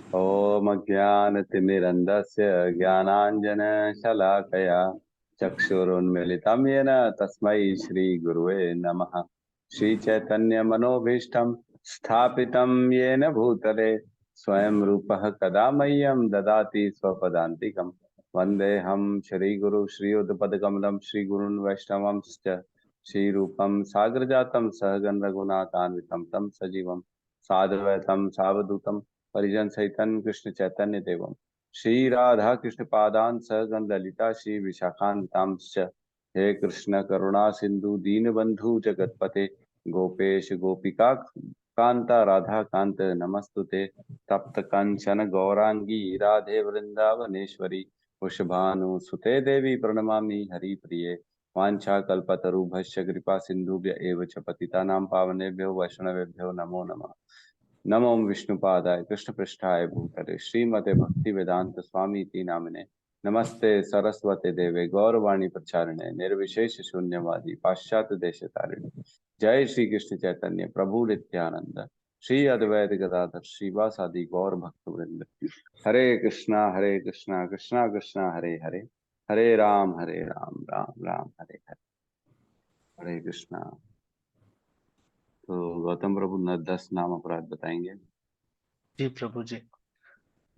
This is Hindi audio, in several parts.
ॐ अज्ञानतिमिरन्धस्य ज्ञानाञ्जनशलाकया चक्षुरुन्मिलितं येन तस्मै श्रीगुरुवे नमः। श्रीचैतन्यमनोभीष्टं स्थापितं येन भूतले स्वयं रूपः कदा मह्यं ददाति स्वपदान्तिकं। वन्देऽहं श्रीगुरु श्रीयुतपदकमलं श्रीगुरून् वैष्णवंश्च श्रीरूपं साग्रजातं सहगण रघुनाथान्वितं तं सजीवं साद्वैतं सावधूतं परिजन सहितन कृष्ण चैतन्य देवम श्री राधा कृष्ण पादान सहगण ललिता श्री विशाखान्तांश्च। हे कृष्ण करुणा सिंधु दीन बंधु जगतपते गोपेश गोपिका कांता राधा कांत नमस्तुते। तप्त कंचन गौरांगी राधे वृंदावनेश्वरी वृषभानुसुते देवी प्रणमामि हरिप्रिये। वाञ्छाकल्पतरुभ्यश्च कृपा सिन्धुभ्य एव च पतितानां पावनेभ्यो वैष्णवेभ्यो नमो नमः। नमो विष्णुपादाय कृष्णपृष्ठाय भूतले श्रीमते भक्ति वेदांत स्वामी इति नामिने। नमस्ते सरस्वते देवे गौरवाणी प्रचारिणे निर्विशेष शून्यवादी पाश्चात्य देश तारिणे। जय श्री कृष्ण चैतन्य प्रभु नित्यानंद श्री अद्वैत गदाधर श्रीवासादि गौर भक्त वृंद। हरे कृष्णा कृष्णा कृष्णा हरे हरे हरे राम राम राम हरे हरे। हरे कृष्णा। तो गौतम प्रभु न 10 नाम अपराध बताएंगे। जी प्रभु जी।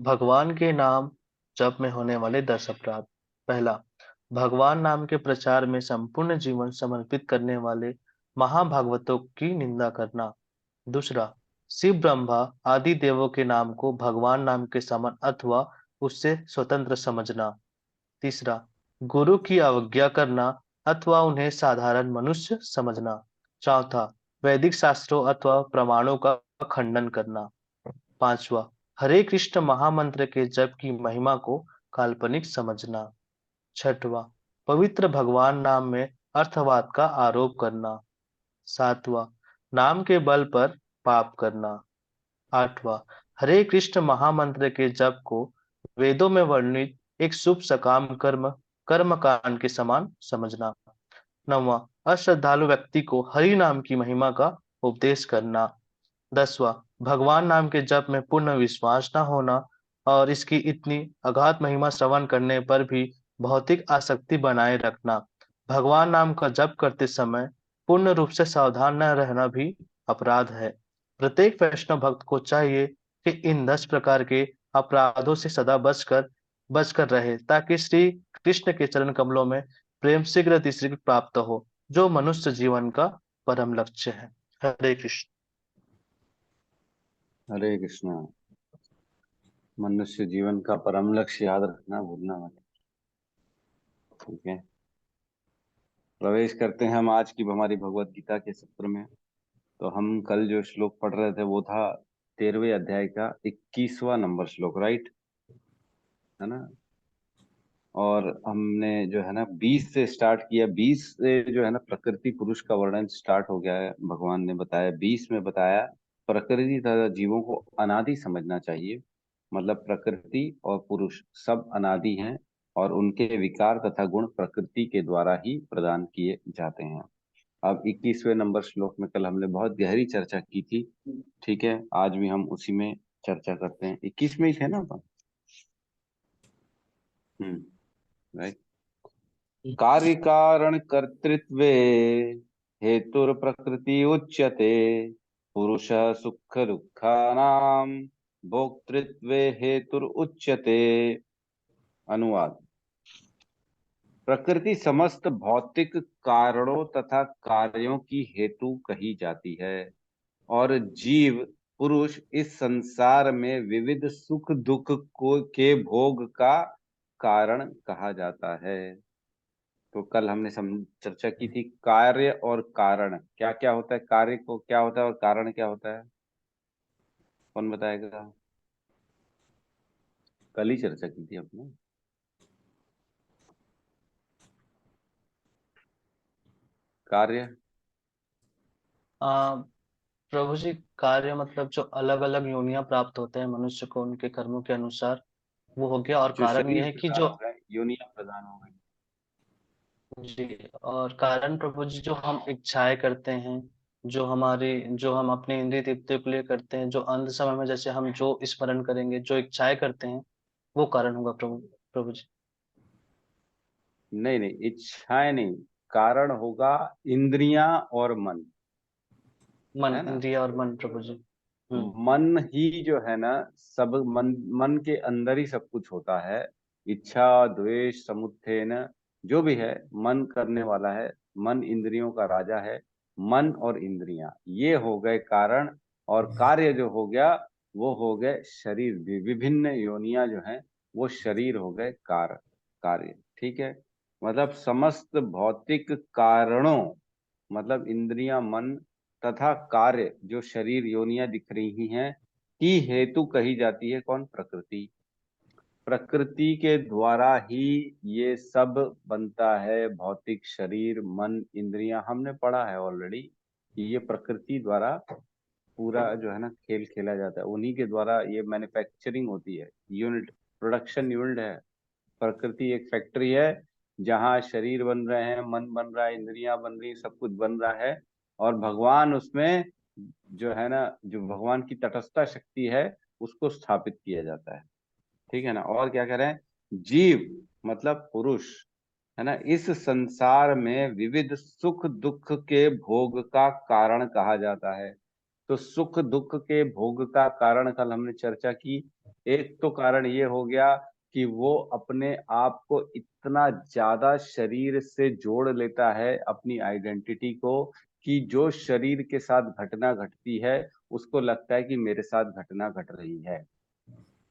भगवान के नाम जप में होने वाले 10 अपराध। पहला, भगवान नाम के प्रचार में संपूर्ण जीवन समर्पित करने वाले महाभागवतों की निंदा करना। दूसरा, शिव ब्रह्मा आदि देवों के नाम को भगवान नाम के समान अथवा उससे स्वतंत्र समझना। तीसरा, गुरु की अवज्ञा करना अथवा उन्हें साधारण मनुष्य समझना। चौथा, वैदिक शास्त्रों अथवा प्रमाणों का खंडन करना। पांचवा, हरे कृष्ण महामंत्र के जप की महिमा को काल्पनिक समझना। छठवां, पवित्र भगवान नाम में अर्थवाद का आरोप करना। सातवां, नाम के बल पर पाप करना। आठवां, हरे कृष्ण महामंत्र के जप को वेदों में वर्णित एक शुभ सकाम कर्म कांड के समान समझना। नौवां, अश्रद्धालु व्यक्ति को हरि नाम की महिमा का उपदेश करना। 10वां, भगवान नाम के जप में पूर्ण विश्वास न होना और इसकी इतनी अगाध महिमा श्रवण करने पर भी भौतिक आसक्ति बनाए रखना। भगवान नाम का जप करते समय पूर्ण रूप से सावधान न रहना भी अपराध है। प्रत्येक वैष्णव भक्त को चाहिए कि इन 10 प्रकार के अपराधों से सदा बचकर रहे ताकि श्री कृष्ण के चरण कमलों में प्रेम शीघ्र प्राप्त हो, जो मनुष्य जीवन का परम लक्ष्य है। हरे कृष्ण। हरे कृष्णा। मनुष्य जीवन का परम लक्ष्य याद रखना भूलना मत। ठीक है, प्रवेश करते हैं हम आज की हमारी भगवत गीता के सत्र में। तो हम कल जो श्लोक पढ़ रहे थे वो था 13वें अध्याय का 21वां नंबर श्लोक, राइट, है ना। और हमने जो है ना 20 से स्टार्ट किया, 20 से जो है ना प्रकृति पुरुष का वर्णन स्टार्ट हो गया है। भगवान ने बताया 20 में बताया प्रकृति तथा जीवों को अनादि समझना चाहिए। मतलब प्रकृति और पुरुष सब अनादि हैं और उनके विकार तथा गुण प्रकृति के द्वारा ही प्रदान किए जाते हैं। अब 21वें नंबर श्लोक में कल हमने बहुत गहरी चर्चा की थी। ठीक है, आज भी हम उसी में चर्चा करते हैं। 21 में ही थे ना अपन। राइट। कार्य कारण कर्तृत्वे हेतुर प्रकृति उच्यते पुरुष सुख दुखानाम भोक्तृत्वे हेतुर उच्यते। अनुवाद। प्रकृति समस्त भौतिक कारणों तथा कार्यों की हेतु कही जाती है और जीव पुरुष इस संसार में विविध सुख दुख को के भोग का कारण कहा जाता है। तो कल हमने चर्चा की थी कार्य और कारण क्या क्या होता है, कार्य को क्या होता है और कारण क्या होता है। कौन बताएगा। कल ही चर्चा की थी हमने। कार्य। आ, प्रभु जी, कार्य मतलब जो अलग अलग योनियां प्राप्त होते हैं मनुष्य को उनके कर्मों के अनुसार, वो हो गया। और जो कारण ये शरीर है कि प्रदान जो, हो गए, योनियां प्रदान हो गई। जी, और कारण प्रभु जी जो हम इच्छाएं करते हैं जो हम अपने इंद्रिय तृप्ति के लिए करते हैं, जो अंत समय में जैसे हम जो स्मरण करेंगे, जो इच्छाएं करते हैं, वो कारण होगा प्रभु। प्रभु जी। नहीं नहीं, इच्छाएं नहीं, कारण होगा इंद्रियां और मन, मन, है ना। इंद्रिय और मन प्रभु जी। हम्म। मन ही जो है ना, सब मन, मन के अंदर ही सब कुछ होता है। इच्छा, द्वेष, समुत्थेन, जो भी है मन करने वाला है। मन इंद्रियों का राजा है। मन और इंद्रियां ये हो गए कारण, और कार्य जो हो गया वो हो गए शरीर भी, विभिन्न योनियां जो हैं वो शरीर हो गए कार्य। ठीक है। मतलब समस्त भौतिक कारणों, मतलब इंद्रियां, मन तथा कार्य जो शरीर योनियां दिख रही हैं, की हेतु कही जाती है कौन? प्रकृति। प्रकृति के द्वारा ही ये सब बनता है, भौतिक शरीर, मन, इंद्रियां। हमने पढ़ा है ऑलरेडी कि ये प्रकृति द्वारा पूरा जो है ना खेल खेला जाता है, उन्हीं के द्वारा ये मैन्युफैक्चरिंग होती है, यूनिट, प्रोडक्शन यूनिट है। प्रकृति एक फैक्ट्री है जहाँ शरीर बन रहे हैं, मन बन रहा है, इंद्रियां बन रही, सब कुछ बन रहा है। और भगवान उसमें जो है ना, जो भगवान की तटस्थता शक्ति है उसको स्थापित किया जाता है। ठीक है ना। और क्या कह रहे हैं? जीव मतलब पुरुष, है ना, इस संसार में विविध सुख दुख के भोग का कारण कहा जाता है। तो सुख दुख के भोग का कारण कल हमने चर्चा की। एक तो कारण ये हो गया कि वो अपने आप को इतना ज्यादा शरीर से जोड़ लेता है, अपनी आइडेंटिटी को, कि जो शरीर के साथ घटना घटती है उसको लगता है कि मेरे साथ घटना घट रही है।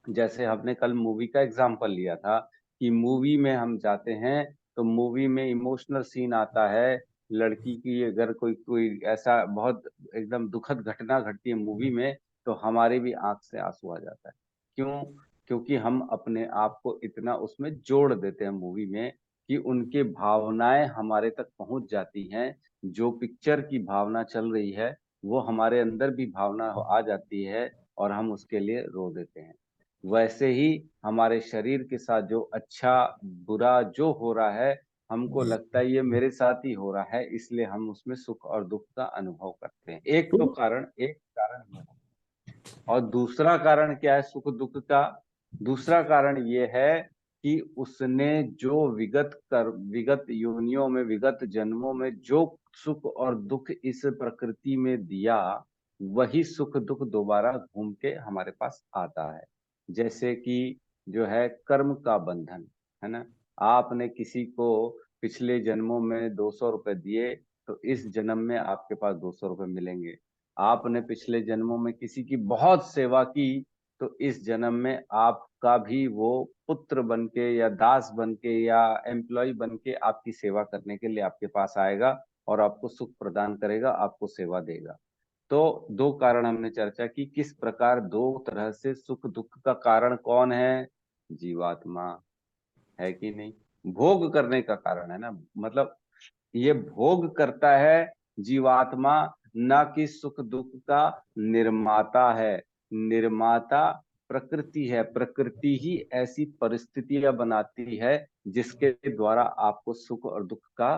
जैसे हमने कल मूवी का एग्जाम्पल लिया था कि मूवी में हम जाते हैं तो मूवी में इमोशनल सीन आता है, लड़की की अगर कोई कोई ऐसा बहुत एकदम दुखद घटना घटती है मूवी में, तो हमारे भी आंख से आंसू आ जाता है। क्यों? क्योंकि हम अपने आप को इतना उसमें जोड़ देते हैं मूवी में कि उनके भावनाएं हमारे तक पहुंच जाती हैं। जो पिक्चर की भावना चल रही है वो हमारे अंदर भी भावना आ जाती है, और हम उसके लिए रो देते हैं। वैसे ही हमारे शरीर के साथ जो अच्छा बुरा जो हो रहा है, हमको लगता है ये मेरे साथ ही हो रहा है, इसलिए हम उसमें सुख और दुख का अनुभव करते हैं। एक कारण ये है। और दूसरा कारण क्या है सुख दुख का? दूसरा कारण ये है कि उसने जो विगत योनियों में, विगत जन्मों में जो सुख और दुख इस प्रकृति में दिया, वही सुख दुख दोबारा घूम के हमारे पास आता है। जैसे कि जो है कर्म का बंधन, है ना। आपने किसी को पिछले जन्मों में 200 रुपए दिए, तो इस जन्म में आपके पास 200 रुपए मिलेंगे। आपने पिछले जन्मों में किसी की बहुत सेवा की, तो इस जन्म में आपका भी वो पुत्र बन के या दास बन के या एम्प्लॉय बन के आपकी सेवा करने के लिए आपके पास आएगा, और आपको सुख प्रदान करेगा, आपको सेवा देगा। तो दो कारण हमने चर्चा की, किस प्रकार दो तरह से सुख दुख का कारण कौन है? जीवात्मा, है कि नहीं। भोग करने का कारण है ना, मतलब ये भोग करता है जीवात्मा, न कि सुख दुख का निर्माता है। निर्माता प्रकृति है, प्रकृति ही ऐसी परिस्थितियां बनाती है जिसके द्वारा आपको सुख और दुख का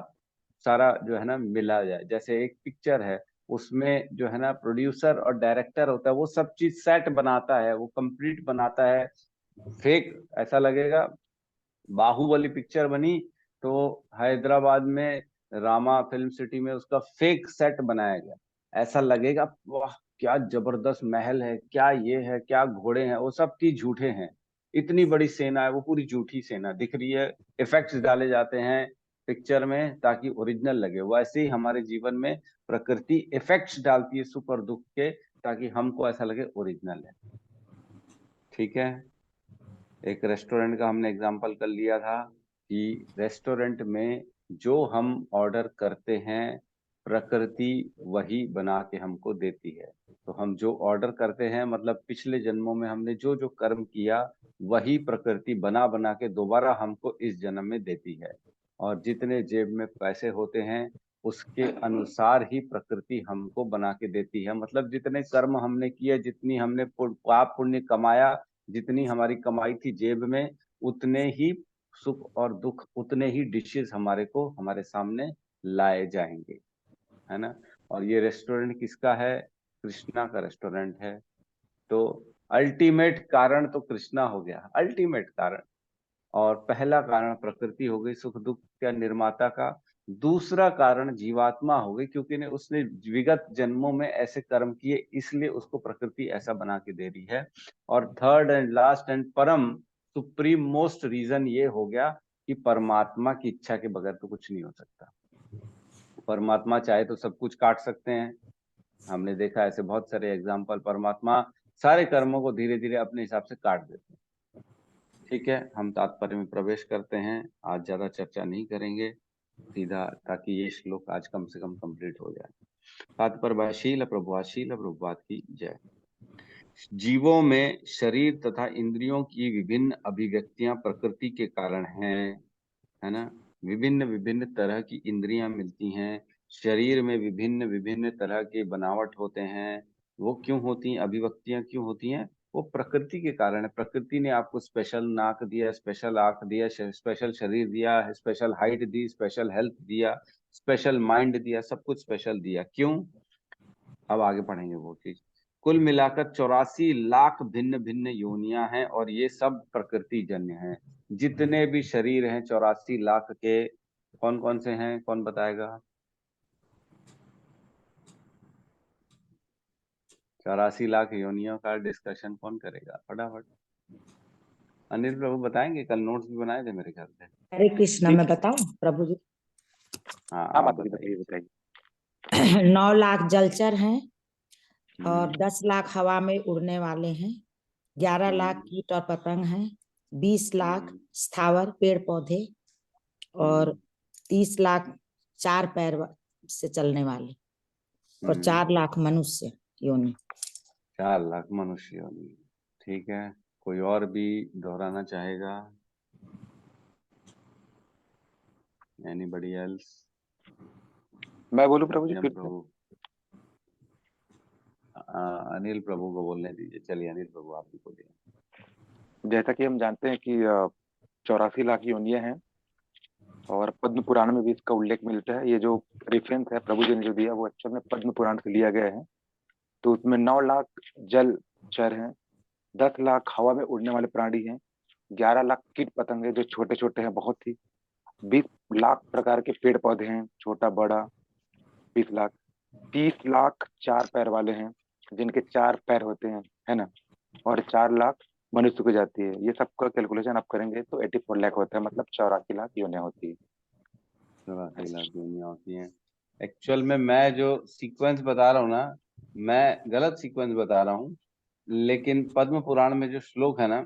सारा जो है ना मिला जाए। जैसे एक पिक्चर है, उसमें जो है ना प्रोड्यूसर और डायरेक्टर होता है, वो सब चीज सेट बनाता है, वो कंप्लीट बनाता है। फेक ऐसा लगेगा। बाहुबली पिक्चर बनी तो हैदराबाद में रामा फिल्म सिटी में उसका फेक सेट बनाया गया। ऐसा लगेगा वाह क्या जबरदस्त महल है, क्या ये है, क्या घोड़े हैं, वो सब की झूठे हैं। इतनी बड़ी सेना है, वो पूरी झूठी सेना दिख रही है। इफेक्ट्स डाले जाते हैं पिक्चर में ताकि ओरिजिनल लगे। वैसे ही हमारे जीवन में प्रकृति इफेक्ट्स डालती है सुख और दुख के, ताकि हमको ऐसा लगे ओरिजिनल है। ठीक है। एक रेस्टोरेंट का हमने एग्जांपल कर लिया था कि रेस्टोरेंट में जो हम ऑर्डर करते हैं, प्रकृति वही बना के हमको देती है। तो हम जो ऑर्डर करते हैं, मतलब पिछले जन्मों में हमने जो जो कर्म किया, वही प्रकृति बना बना के दोबारा हमको इस जन्म में देती है। और जितने जेब में पैसे होते हैं उसके अनुसार ही प्रकृति हमको बना के देती है। मतलब जितने कर्म हमने किए, जितनी हमने पाप पुण्य कमाया, जितनी हमारी कमाई थी जेब में, उतने ही सुख और दुख, उतने ही डिशेस हमारे को हमारे सामने लाए जाएंगे, है ना। और ये रेस्टोरेंट किसका है? कृष्णा का रेस्टोरेंट है। तो अल्टीमेट कारण तो कृष्णा हो गया, अल्टीमेट कारण। और पहला कारण प्रकृति हो गई सुख दुख का निर्माता का। दूसरा कारण जीवात्मा हो गई, क्योंकि ने उसने विगत जन्मों में ऐसे कर्म किए, इसलिए उसको प्रकृति ऐसा बना के दे रही है। और थर्ड एंड लास्ट एंड परम सुप्रीम मोस्ट रीजन ये हो गया कि परमात्मा की इच्छा के बगैर तो कुछ नहीं हो सकता। परमात्मा चाहे तो सब कुछ काट सकते हैं, हमने देखा ऐसे बहुत सारे एग्जाम्पल। परमात्मा सारे कर्मों को धीरे धीरे अपने हिसाब से काट देते हैं। ठीक है, हम तात्पर्य में प्रवेश करते हैं। आज ज्यादा चर्चा नहीं करेंगे, सीधा, ताकि ये श्लोक आज कम से कम कंप्लीट हो जाए। तात्पर्य प्रभुशील प्रभुपाद की जय। जीवों में शरीर तथा इंद्रियों की विभिन्न अभिव्यक्तियां प्रकृति के कारण हैं, है ना। विभिन्न विभिन्न तरह की इंद्रियां मिलती हैं, शरीर में विभिन्न विभिन्न तरह के बनावट होते हैं। वो क्यों होती हैं, अभिव्यक्तियां क्यों होती हैं? वो प्रकृति के कारण है। प्रकृति ने आपको स्पेशल नाक दिया, स्पेशल आंख दिया, स्पेशल शरीर दिया, स्पेशल हाइट दी, स्पेशल हेल्थ दिया, स्पेशल माइंड दिया, सब कुछ स्पेशल दिया। क्यों? अब आगे पढ़ेंगे वो चीज। कुल मिलाकर 84 लाख भिन्न भिन्न योनियां हैं, और ये सब प्रकृति जन्य हैं। जितने भी शरीर हैं 84 लाख के, कौन कौन से हैं, कौन बताएगा? 84 लाख योनियों का डिस्कशन कौन करेगा फटाफट? अनिल प्रभु बताएंगे, कल नोट्स भी बनाए थे मेरे ख्याल से। हरे कृष्णा, ठीक, मैं बताऊं प्रभु जी? हाँ हाँ आप बताइए बताइए। बताइए। 9 लाख जलचर हैं और हम्म, 10 लाख हवा में उड़ने वाले हैं। 11 लाख कीट और पतंग हैं। 20 लाख स्थावर पेड़ पौधे और 30 लाख 4 पैर से चलने वाले और 4 लाख मनुष्य योनि। 4 लाख मनुष्य योनि। ठीक है, कोई और भी दोहराना चाहेगा? Anybody else? मैं बोलूं प्रभु जी सत्यम फिर से? प्रभु, अनिल प्रभु को बोलने दीजिए। चलिए अनिल प्रभु आप भी बोलिए। जैसा कि हम जानते हैं कि 84 लाख योनियां हैं और पद्म पुराण में भी इसका उल्लेख मिलता है। ये जो रेफरेंस है प्रभु जी ने जो दिया वो एक्चुअल में पद्म पुराण से लिया गया है। तो उसमें 9 लाख जल चर हैं, 10 लाख हवा में उड़ने वाले प्राणी हैं, 11 लाख कीट पतंग है जो छोटे छोटे हैं बहुत ही, 20 लाख प्रकार के पेड़ पौधे हैं छोटा बड़ा, 20 लाख, 30 लाख 4 पैर वाले हैं जिनके 4 पैर होते हैं, है ना, और 4 लाख मनुष्य को जाती है। ये सबका कैलकुलेशन आप करेंगे तो 84 लाख होता है, मतलब 84 लाख योनियां होती है। 84 लाख दुनिया होती है। एक्चुअल में मैं जो सीक्वेंस बता रहा हूँ ना, मैं गलत सीक्वेंस बता रहा हूँ, लेकिन पद्म पुराण में जो श्लोक है ना,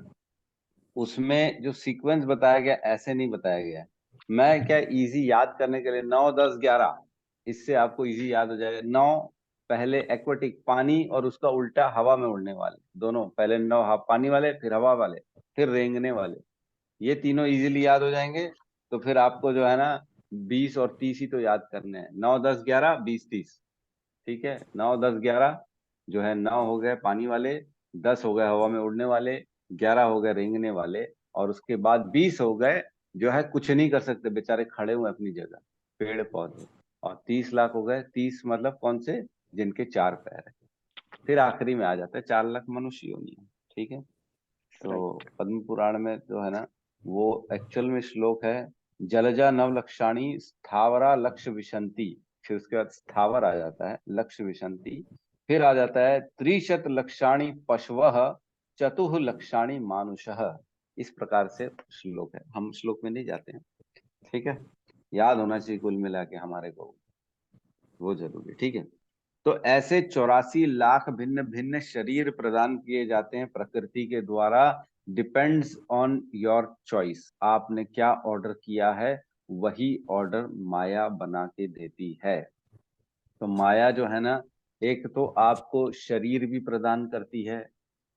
उसमें जो सीक्वेंस बताया गया ऐसे नहीं बताया गया है। मैं क्या इजी याद करने के लिए 9 10 11, इससे आपको इजी याद हो जाएगा। 9 पहले एक्वाटिक पानी, और उसका उल्टा हवा में उड़ने वाले, दोनों पहले 9 पानी वाले, फिर हवा वाले, फिर रेंगने वाले, ये तीनों इजीली याद हो जाएंगे। तो फिर आपको जो है ना 20 और 30 ही तो याद करने हैं। 9 10 11 20 30। ठीक है, 9 10 11 जो है, 9 हो गए पानी वाले, 10 हो गए हवा में उड़ने वाले, 11 हो गए रेंगने वाले, और उसके बाद 20 हो गए जो है कुछ नहीं कर सकते, बेचारे खड़े हुए अपनी जगह, पेड़ पौधे। और 30 लाख हो गए, 30 मतलब कौन से? जिनके 4 पैर है। फिर आखिरी में आ जाता है 4 लाख मनुष्य योनि। ठीक है, तो पद्म पुराण में जो है ना, वो एक्चुअल में श्लोक है, जलजा नवलक्षाणी स्थावरा लक्ष्य विशंति। फिर उसके बाद स्थावर आ जाता है, लक्ष्य विशंति। फिर आ जाता है त्रिशत लक्षाणी पशवः चतुः लक्षाणी मानुषः। इस प्रकार से श्लोक है, हम श्लोक में नहीं जाते हैं। ठीक है, याद होना चाहिए कुल मिला के हमारे को, वो जरूरी। ठीक है, तो ऐसे 84 लाख भिन्न भिन्न शरीर प्रदान किए जाते हैं प्रकृति के द्वारा। डिपेंड्स ऑन योर चॉइस, आपने क्या ऑर्डर किया है, वही ऑर्डर माया बना के देती है। तो माया जो है ना, एक तो आपको शरीर भी प्रदान करती है,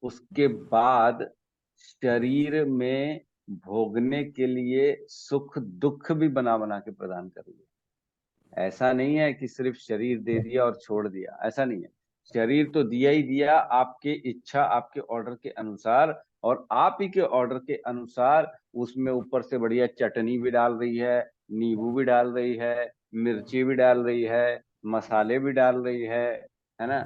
उसके बाद शरीर में भोगने के लिए सुख दुख भी बना बना के प्रदान कर रही है। ऐसा नहीं है कि सिर्फ शरीर दे दिया और छोड़ दिया, ऐसा नहीं है। शरीर तो दिया ही दिया आपके इच्छा, आपके ऑर्डर के अनुसार, और आप ही के ऑर्डर के अनुसार उसमें ऊपर से बढ़िया चटनी भी डाल रही है, नींबू भी डाल रही है, मिर्ची भी डाल रही है, मसाले भी डाल रही है ना।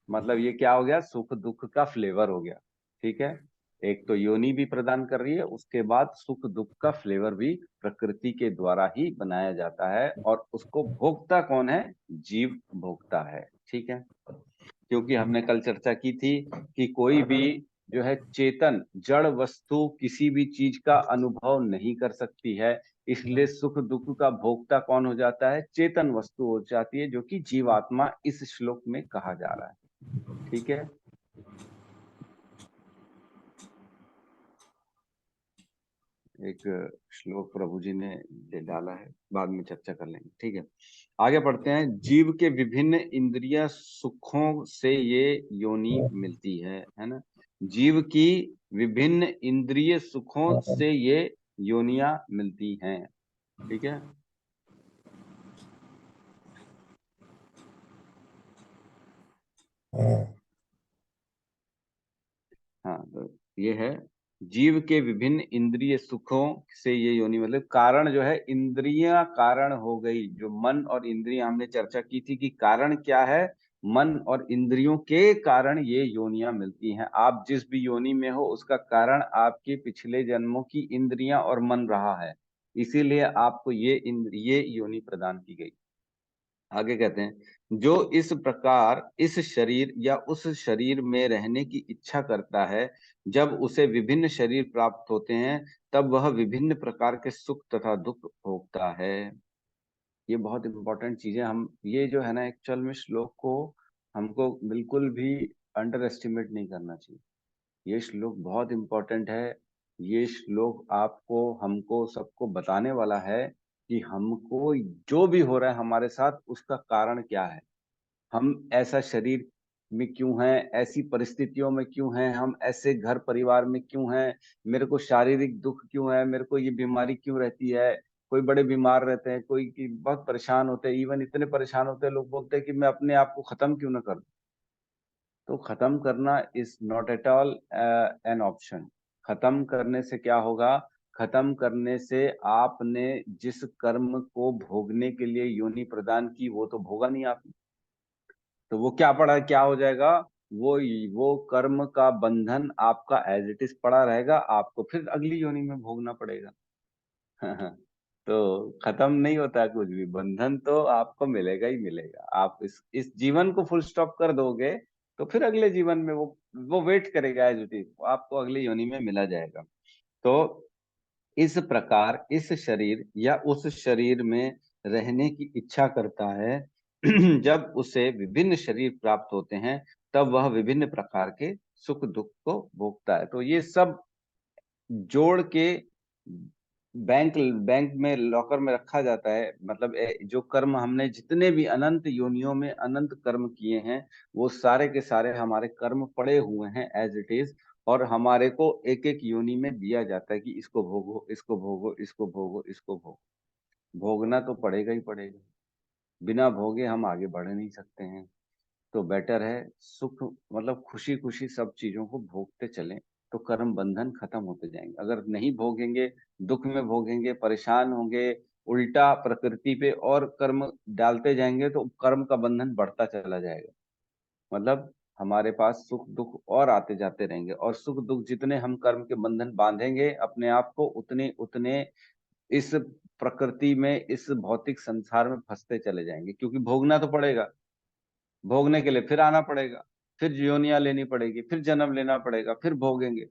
मतलब ये क्या हो गया, सुख दुख का फ्लेवर हो गया। ठीक है, एक तो योनि भी प्रदान कर रही है, उसके बाद सुख दुख का फ्लेवर भी प्रकृति के द्वारा ही बनाया जाता है, और उसको भोगता कौन है, जीव भोगता है। ठीक है, क्योंकि हमने कल चर्चा की थी कि कोई भी जो है चेतन जड़ वस्तु किसी भी चीज का अनुभव नहीं कर सकती है, इसलिए सुख दुख का भोक्ता कौन हो जाता है, चेतन वस्तु हो जाती है, जो कि जीवात्मा इस श्लोक में कहा जा रहा है। ठीक है, एक श्लोक प्रभु जी ने ले डाला है, बाद में चर्चा कर लेंगे। ठीक है, आगे बढ़ते हैं। जीव के विभिन्न इंद्रिय सुखों से ये योनि मिलती है ना। जीव की विभिन्न इंद्रिय सुखों से ये योनियां मिलती हैं। ठीक है, हाँ तो ये है, जीव के विभिन्न इंद्रिय सुखों से ये योनि, मतलब कारण जो है, इंद्रियां कारण हो गई, जो मन और इंद्रियां, हमने चर्चा की थी कि कारण क्या है, मन और इंद्रियों के कारण ये योनियां मिलती हैं। आप जिस भी योनि में हो उसका कारण आपके पिछले जन्मों की इंद्रियां और मन रहा है, इसीलिए आपको ये योनि प्रदान की गई। आगे कहते हैं, जो इस प्रकार इस शरीर या उस शरीर में रहने की इच्छा करता है, जब उसे विभिन्न शरीर प्राप्त होते हैं, तब वह विभिन्न प्रकार के सुख तथा दुख भोगता है। ये बहुत इंपॉर्टेंट चीज है। हम ये जो है ना, एक्चुअल में श्लोक को हमको बिल्कुल भी अंडर एस्टिमेट नहीं करना चाहिए। ये श्लोक बहुत इंपॉर्टेंट है। ये श्लोक आपको, हमको, सबको बताने वाला है कि हमको जो भी हो रहा है हमारे साथ, उसका कारण क्या है। हम ऐसा शरीर में क्यों हैं, ऐसी परिस्थितियों में क्यों हैं, हम ऐसे घर परिवार में क्यों हैं, मेरे को शारीरिक दुख क्यों है, मेरे को ये बीमारी क्यों रहती है। कोई बड़े बीमार रहते हैं, कोई की बहुत परेशान होते हैं, इवन इतने परेशान होते हैं, लोग बोलते हैं कि मैं अपने आप को खत्म क्यों ना कर दूं। तो खत्म करना is not at all an option. खत्म करने से क्या होगा, खत्म करने से आपने जिस कर्म को भोगने के लिए योनि प्रदान की, वो तो भोगा नहीं आपने। तो वो क्या पड़ा, क्या हो जाएगा, वो वो कर्म का बंधन आपका एज इट इज पड़ा रहेगा, आपको फिर अगली योनि में भोगना पड़ेगा। तो खत्म नहीं होता है कुछ भी, बंधन तो आपको मिलेगा ही मिलेगा। आप इस जीवन को फुल स्टॉप कर दोगे, तो फिर अगले जीवन में वो वेट करेगा एज इट इज, आपको अगली योनि में मिला जाएगा। तो इस प्रकार इस शरीर या उस शरीर में रहने की इच्छा करता है। जब उसे विभिन्न शरीर प्राप्त होते हैं, तब वह विभिन्न प्रकार के सुख दुख को भोगता है। तो ये सब जोड़ के बैंक बैंक में लॉकर में रखा जाता है। मतलब जो कर्म हमने जितने भी अनंत योनियों में अनंत कर्म किए हैं, वो सारे के सारे हमारे कर्म पड़े हुए हैं एज इट इज, और हमारे को एक एक योनि में दिया जाता है कि इसको भोगो, इसको भोगो, इसको भोगो, इसको भोगो। भोगना तो पड़ेगा ही पड़ेगा, बिना भोगे हम आगे बढ़ नहीं सकते हैं। तो बेटर है सुख, मतलब खुशी खुशी सब चीजों को भोगते चलें, तो कर्म बंधन खत्म होते जाएंगे। अगर नहीं भोगेंगे, दुख में भोगेंगे, परेशान होंगे, उल्टा प्रकृति पे और कर्म डालते जाएंगे, तो कर्म का बंधन बढ़ता चला जाएगा। मतलब हमारे पास सुख दुख और आते जाते रहेंगे, और सुख दुख जितने हम कर्म के बंधन बांधेंगे अपने आप को, उतने उतने इस प्रकृति में, इस भौतिक संसार में फंसते चले जाएंगे, क्योंकि भोगना तो पड़ेगा। भोगने के लिए फिर आना पड़ेगा, फिर योनियां लेनी पड़ेगी, फिर जन्म लेना पड़ेगा, फिर भोगेंगे।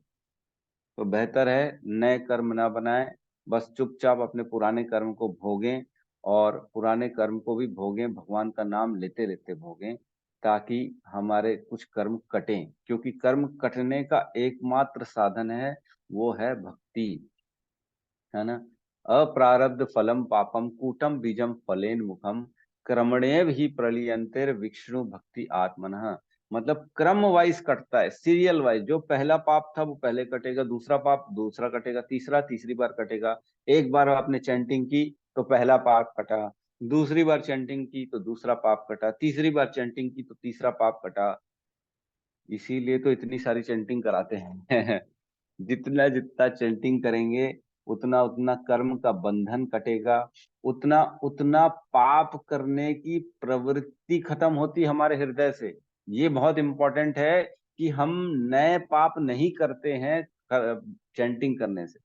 तो बेहतर है नए कर्म ना बनाएं, बस चुपचाप अपने पुराने कर्म को भोगें, और पुराने कर्म को भी भोगें, भगवान का नाम लेते लेते भोगें, ताकि हमारे कुछ कर्म कटें। क्योंकि कर्म कटने का एकमात्र साधन है, वो है भक्ति, है ना। अप्रारब्ध फलम पापम कूटम बीजम फलेन मुखम, क्रमणेव ही प्रलियंतेर विष्णु भक्ति आत्मनः। मतलब क्रम वाइज कटता है, सीरियल वाइज। जो पहला पाप था वो पहले कटेगा, दूसरा पाप दूसरा कटेगा, तीसरा तीसरी बार कटेगा। एक बार आपने चैंटिंग की तो पहला पाप कटा, दूसरी बार चैंटिंग की तो दूसरा पाप कटा, तीसरी बार चैंटिंग की तो तीसरा पाप कटा। इसीलिए तो इतनी सारी चैंटिंग कराते हैं। जितना जितना चैंटिंग करेंगे, उतना उतना कर्म का बंधन कटेगा, उतना उतना पाप करने की प्रवृत्ति खत्म होती हमारे हृदय से। ये बहुत इंपॉर्टेंट है कि हम नए पाप नहीं करते हैं चैंटिंग करने से।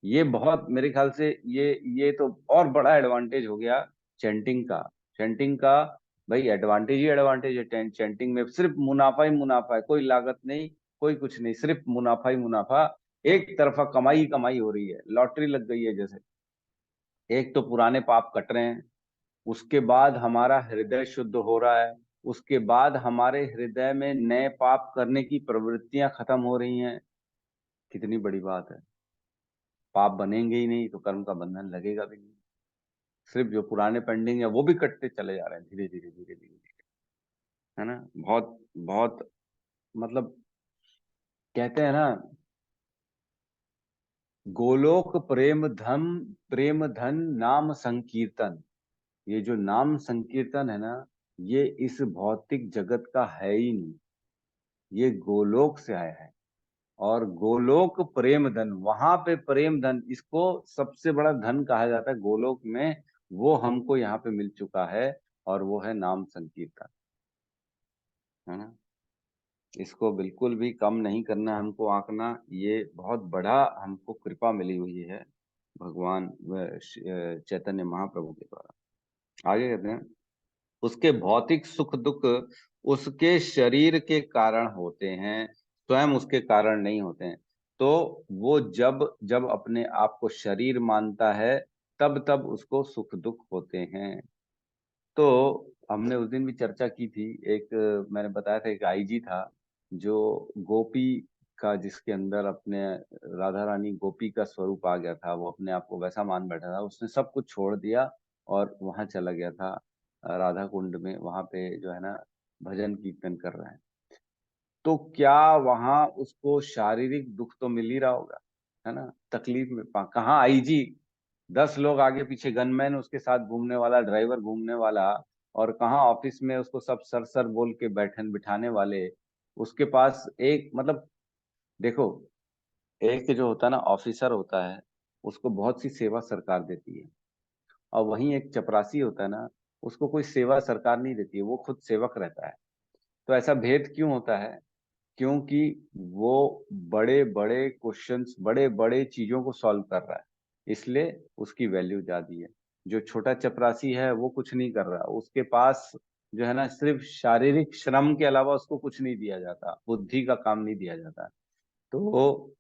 ये बहुत मेरे ख्याल से ये तो और बड़ा एडवांटेज हो गया चैंटिंग का। चैंटिंग का भाई एडवांटेज ही एडवांटेज है। चैंटिंग में सिर्फ मुनाफा ही मुनाफा है, कोई लागत नहीं, कोई कुछ नहीं, सिर्फ मुनाफा ही मुनाफा। एक तरफा कमाई ही कमाई हो रही है, लॉटरी लग गई है जैसे। एक तो पुराने पाप कट रहे हैं, उसके बाद हमारा हृदय शुद्ध हो रहा है, उसके बाद हमारे हृदय में नए पाप करने की प्रवृत्तियां खत्म हो रही हैं। कितनी बड़ी बात है। पाप बनेंगे ही नहीं तो कर्म का बंधन लगेगा भी नहीं। सिर्फ जो पुराने पेंडिंग है वो भी कटते चले जा रहे हैं धीरे धीरे धीरे धीरे धीरे, है ना। बहुत बहुत मतलब कहते हैं ना, गोलोक प्रेम धन नाम संकीर्तन। ये जो नाम संकीर्तन है ना, ये इस भौतिक जगत का है ही नहीं, ये गोलोक से आया है। और गोलोक प्रेम धन, वहां पे प्रेम धन, इसको सबसे बड़ा धन कहा जाता है गोलोक में, वो हमको यहाँ पे मिल चुका है, और वो है नाम संकीर्तन, है ना। इसको बिल्कुल भी कम नहीं करना, हमको आंकना। ये बहुत बड़ा हमको कृपा मिली हुई है भगवान चैतन्य महाप्रभु के द्वारा। आगे कहते हैं, उसके भौतिक सुख दुख उसके शरीर के कारण होते हैं, स्वयं उसके कारण नहीं होते हैं। तो वो जब जब अपने आप को शरीर मानता है, तब तब उसको सुख दुख होते हैं। तो हमने उस दिन भी चर्चा की थी, एक मैंने बताया था, एक आईजी था जो गोपी का, जिसके अंदर अपने राधा रानी गोपी का स्वरूप आ गया था, वो अपने आप को वैसा मान बैठा था, उसने सब कुछ छोड़ दिया और वहां चला गया था राधा कुंड में, वहां पे जो है ना भजन कीर्तन कर रहे हैं। तो क्या वहां उसको शारीरिक दुख तो मिल ही रहा होगा, है ना। तकलीफ में कहाँ आईजी, 10 लोग आगे पीछे गनमैन उसके साथ घूमने वाला, ड्राइवर घूमने वाला, और कहाँ ऑफिस में उसको सब सर सर बोल के बैठन बिठाने वाले। उसके पास एक मतलब देखो, एक जो होता है ना ऑफिसर होता है, उसको बहुत सी सेवा सरकार देती है, और वहीं एक चपरासी होता है ना, उसको कोई सेवा सरकार नहीं देती है, वो खुद सेवक रहता है। तो ऐसा भेद क्यों होता है? क्योंकि वो बड़े बड़े क्वेश्चंस, बड़े बड़े चीजों को सॉल्व कर रहा है, इसलिए उसकी वैल्यू ज्यादा है। जो छोटा चपरासी है वो कुछ नहीं कर रहा, उसके पास जो है ना सिर्फ शारीरिक श्रम के अलावा उसको कुछ नहीं दिया जाता, बुद्धि का काम नहीं दिया जाता। तो वो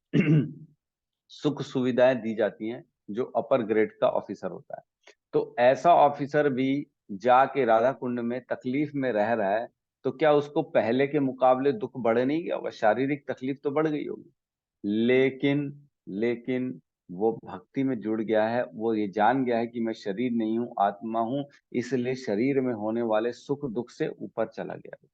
सुख सुविधाएं दी जाती हैं जो अपर ग्रेड का ऑफिसर होता है। तो ऐसा ऑफिसर भी जाके राधा कुंड में तकलीफ में रह रहा है, तो क्या उसको पहले के मुकाबले दुख बढ़ नहीं गया होगा? शारीरिक तकलीफ तो बढ़ गई होगी, लेकिन लेकिन वो भक्ति में जुड़ गया है, वो ये जान गया है कि मैं शरीर नहीं हूँ, आत्मा हूँ, इसलिए शरीर में होने वाले सुख दुख से ऊपर चला गया।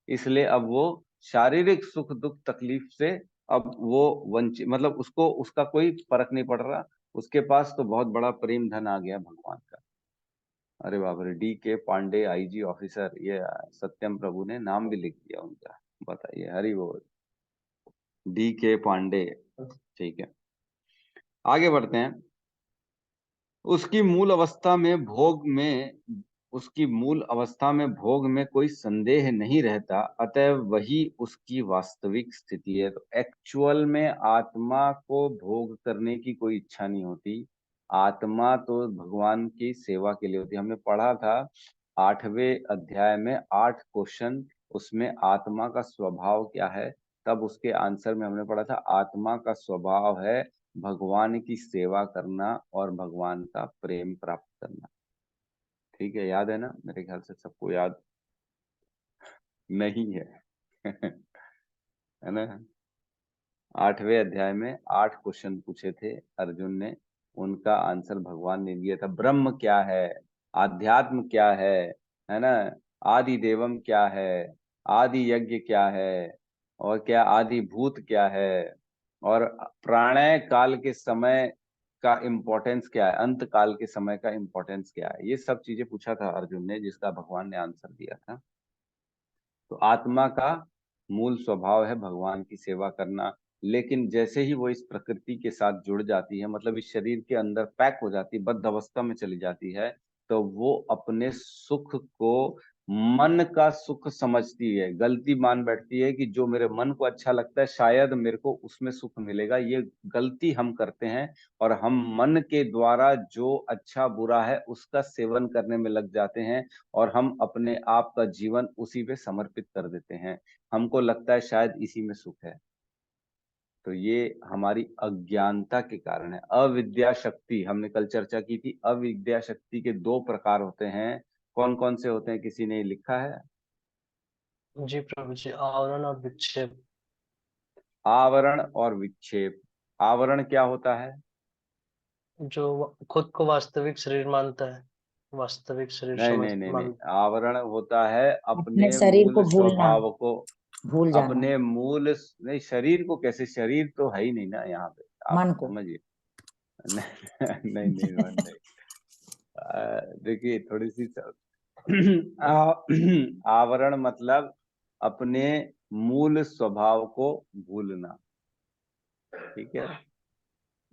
इसलिए अब वो शारीरिक सुख दुख तकलीफ से अब वो वंचित, मतलब उसको उसका कोई फर्क नहीं पड़ रहा। उसके पास तो बहुत बड़ा प्रेम धन आ गया भगवान का। अरे बाप रे, D.K. पांडे आईजी ऑफिसर, ये सत्यम प्रभु ने नाम भी लिख दिया उनका। बताइए, हरि बोल। D.K. पांडे। ठीक है, आगे बढ़ते हैं। उसकी मूल अवस्था में भोग में उसकी मूल अवस्था में भोग में कोई संदेह नहीं रहता, अतः वही उसकी वास्तविक स्थिति है। तो एक्चुअल में आत्मा को भोग करने की कोई इच्छा नहीं होती। आत्मा तो भगवान की सेवा के लिए होती है। हमने पढ़ा था 8वें अध्याय में 8 क्वेश्चन, उसमें आत्मा का स्वभाव क्या है, तब उसके आंसर में हमने पढ़ा था आत्मा का स्वभाव है भगवान की सेवा करना और भगवान का प्रेम प्राप्त करना। ठीक है, याद है ना? मेरे ख्याल से सबको याद नहीं है है ना। 8वें अध्याय में 8 क्वेश्चन पूछे थे अर्जुन ने, उनका आंसर भगवान ने दिया था। ब्रह्म क्या है, आध्यात्म क्या है ना, आदि देवम क्या है, आदि यज्ञ क्या है, और क्या आदि भूत क्या है, और प्राणय काल के समय का इम्पोर्टेंस क्या है, अंत काल के समय का इम्पोर्टेंस क्या है, ये सब चीजें पूछा था अर्जुन ने, जिसका भगवान ने आंसर दिया था। तो आत्मा का मूल स्वभाव है भगवान की सेवा करना, लेकिन जैसे ही वो इस प्रकृति के साथ जुड़ जाती है, मतलब इस शरीर के अंदर पैक हो जाती है, बद्ध अवस्था में चली जाती है, तो वो अपने सुख को मन का सुख समझती है, गलती मान बैठती है कि जो मेरे मन को अच्छा लगता है शायद मेरे को उसमें सुख मिलेगा। ये गलती हम करते हैं और हम मन के द्वारा जो अच्छा बुरा है उसका सेवन करने में लग जाते हैं और हम अपने आप का जीवन उसी पे समर्पित कर देते हैं। हमको लगता है शायद इसी में सुख है। तो ये हमारी अज्ञानता के कारण है। अविद्या शक्ति, हमने कल चर्चा की थी, अविद्या शक्ति के दो प्रकार होते हैं। कौन कौन से होते हैं, किसी ने लिखा है? जी प्रभु जी, आवरण और विक्षेप। आवरण और विक्षेप। आवरण क्या होता है? जो खुद को वास्तविक शरीर मानता है, वास्तविक शरीर नहीं समझ नहीं नहीं नहीं, मान। आवरण होता है अपने अपने शरीर मूल को भूलना, स्वभाव को, भूल जाना, अपने मूल नहीं, शरीर को कैसे, शरीर तो है ही नहीं ना यहाँ पे, आप मन को। समझिए। नहीं नहीं नहीं, मन नहीं। देखिए थोड़ी सी आवरण मतलब अपने मूल स्वभाव को भूलना। ठीक है,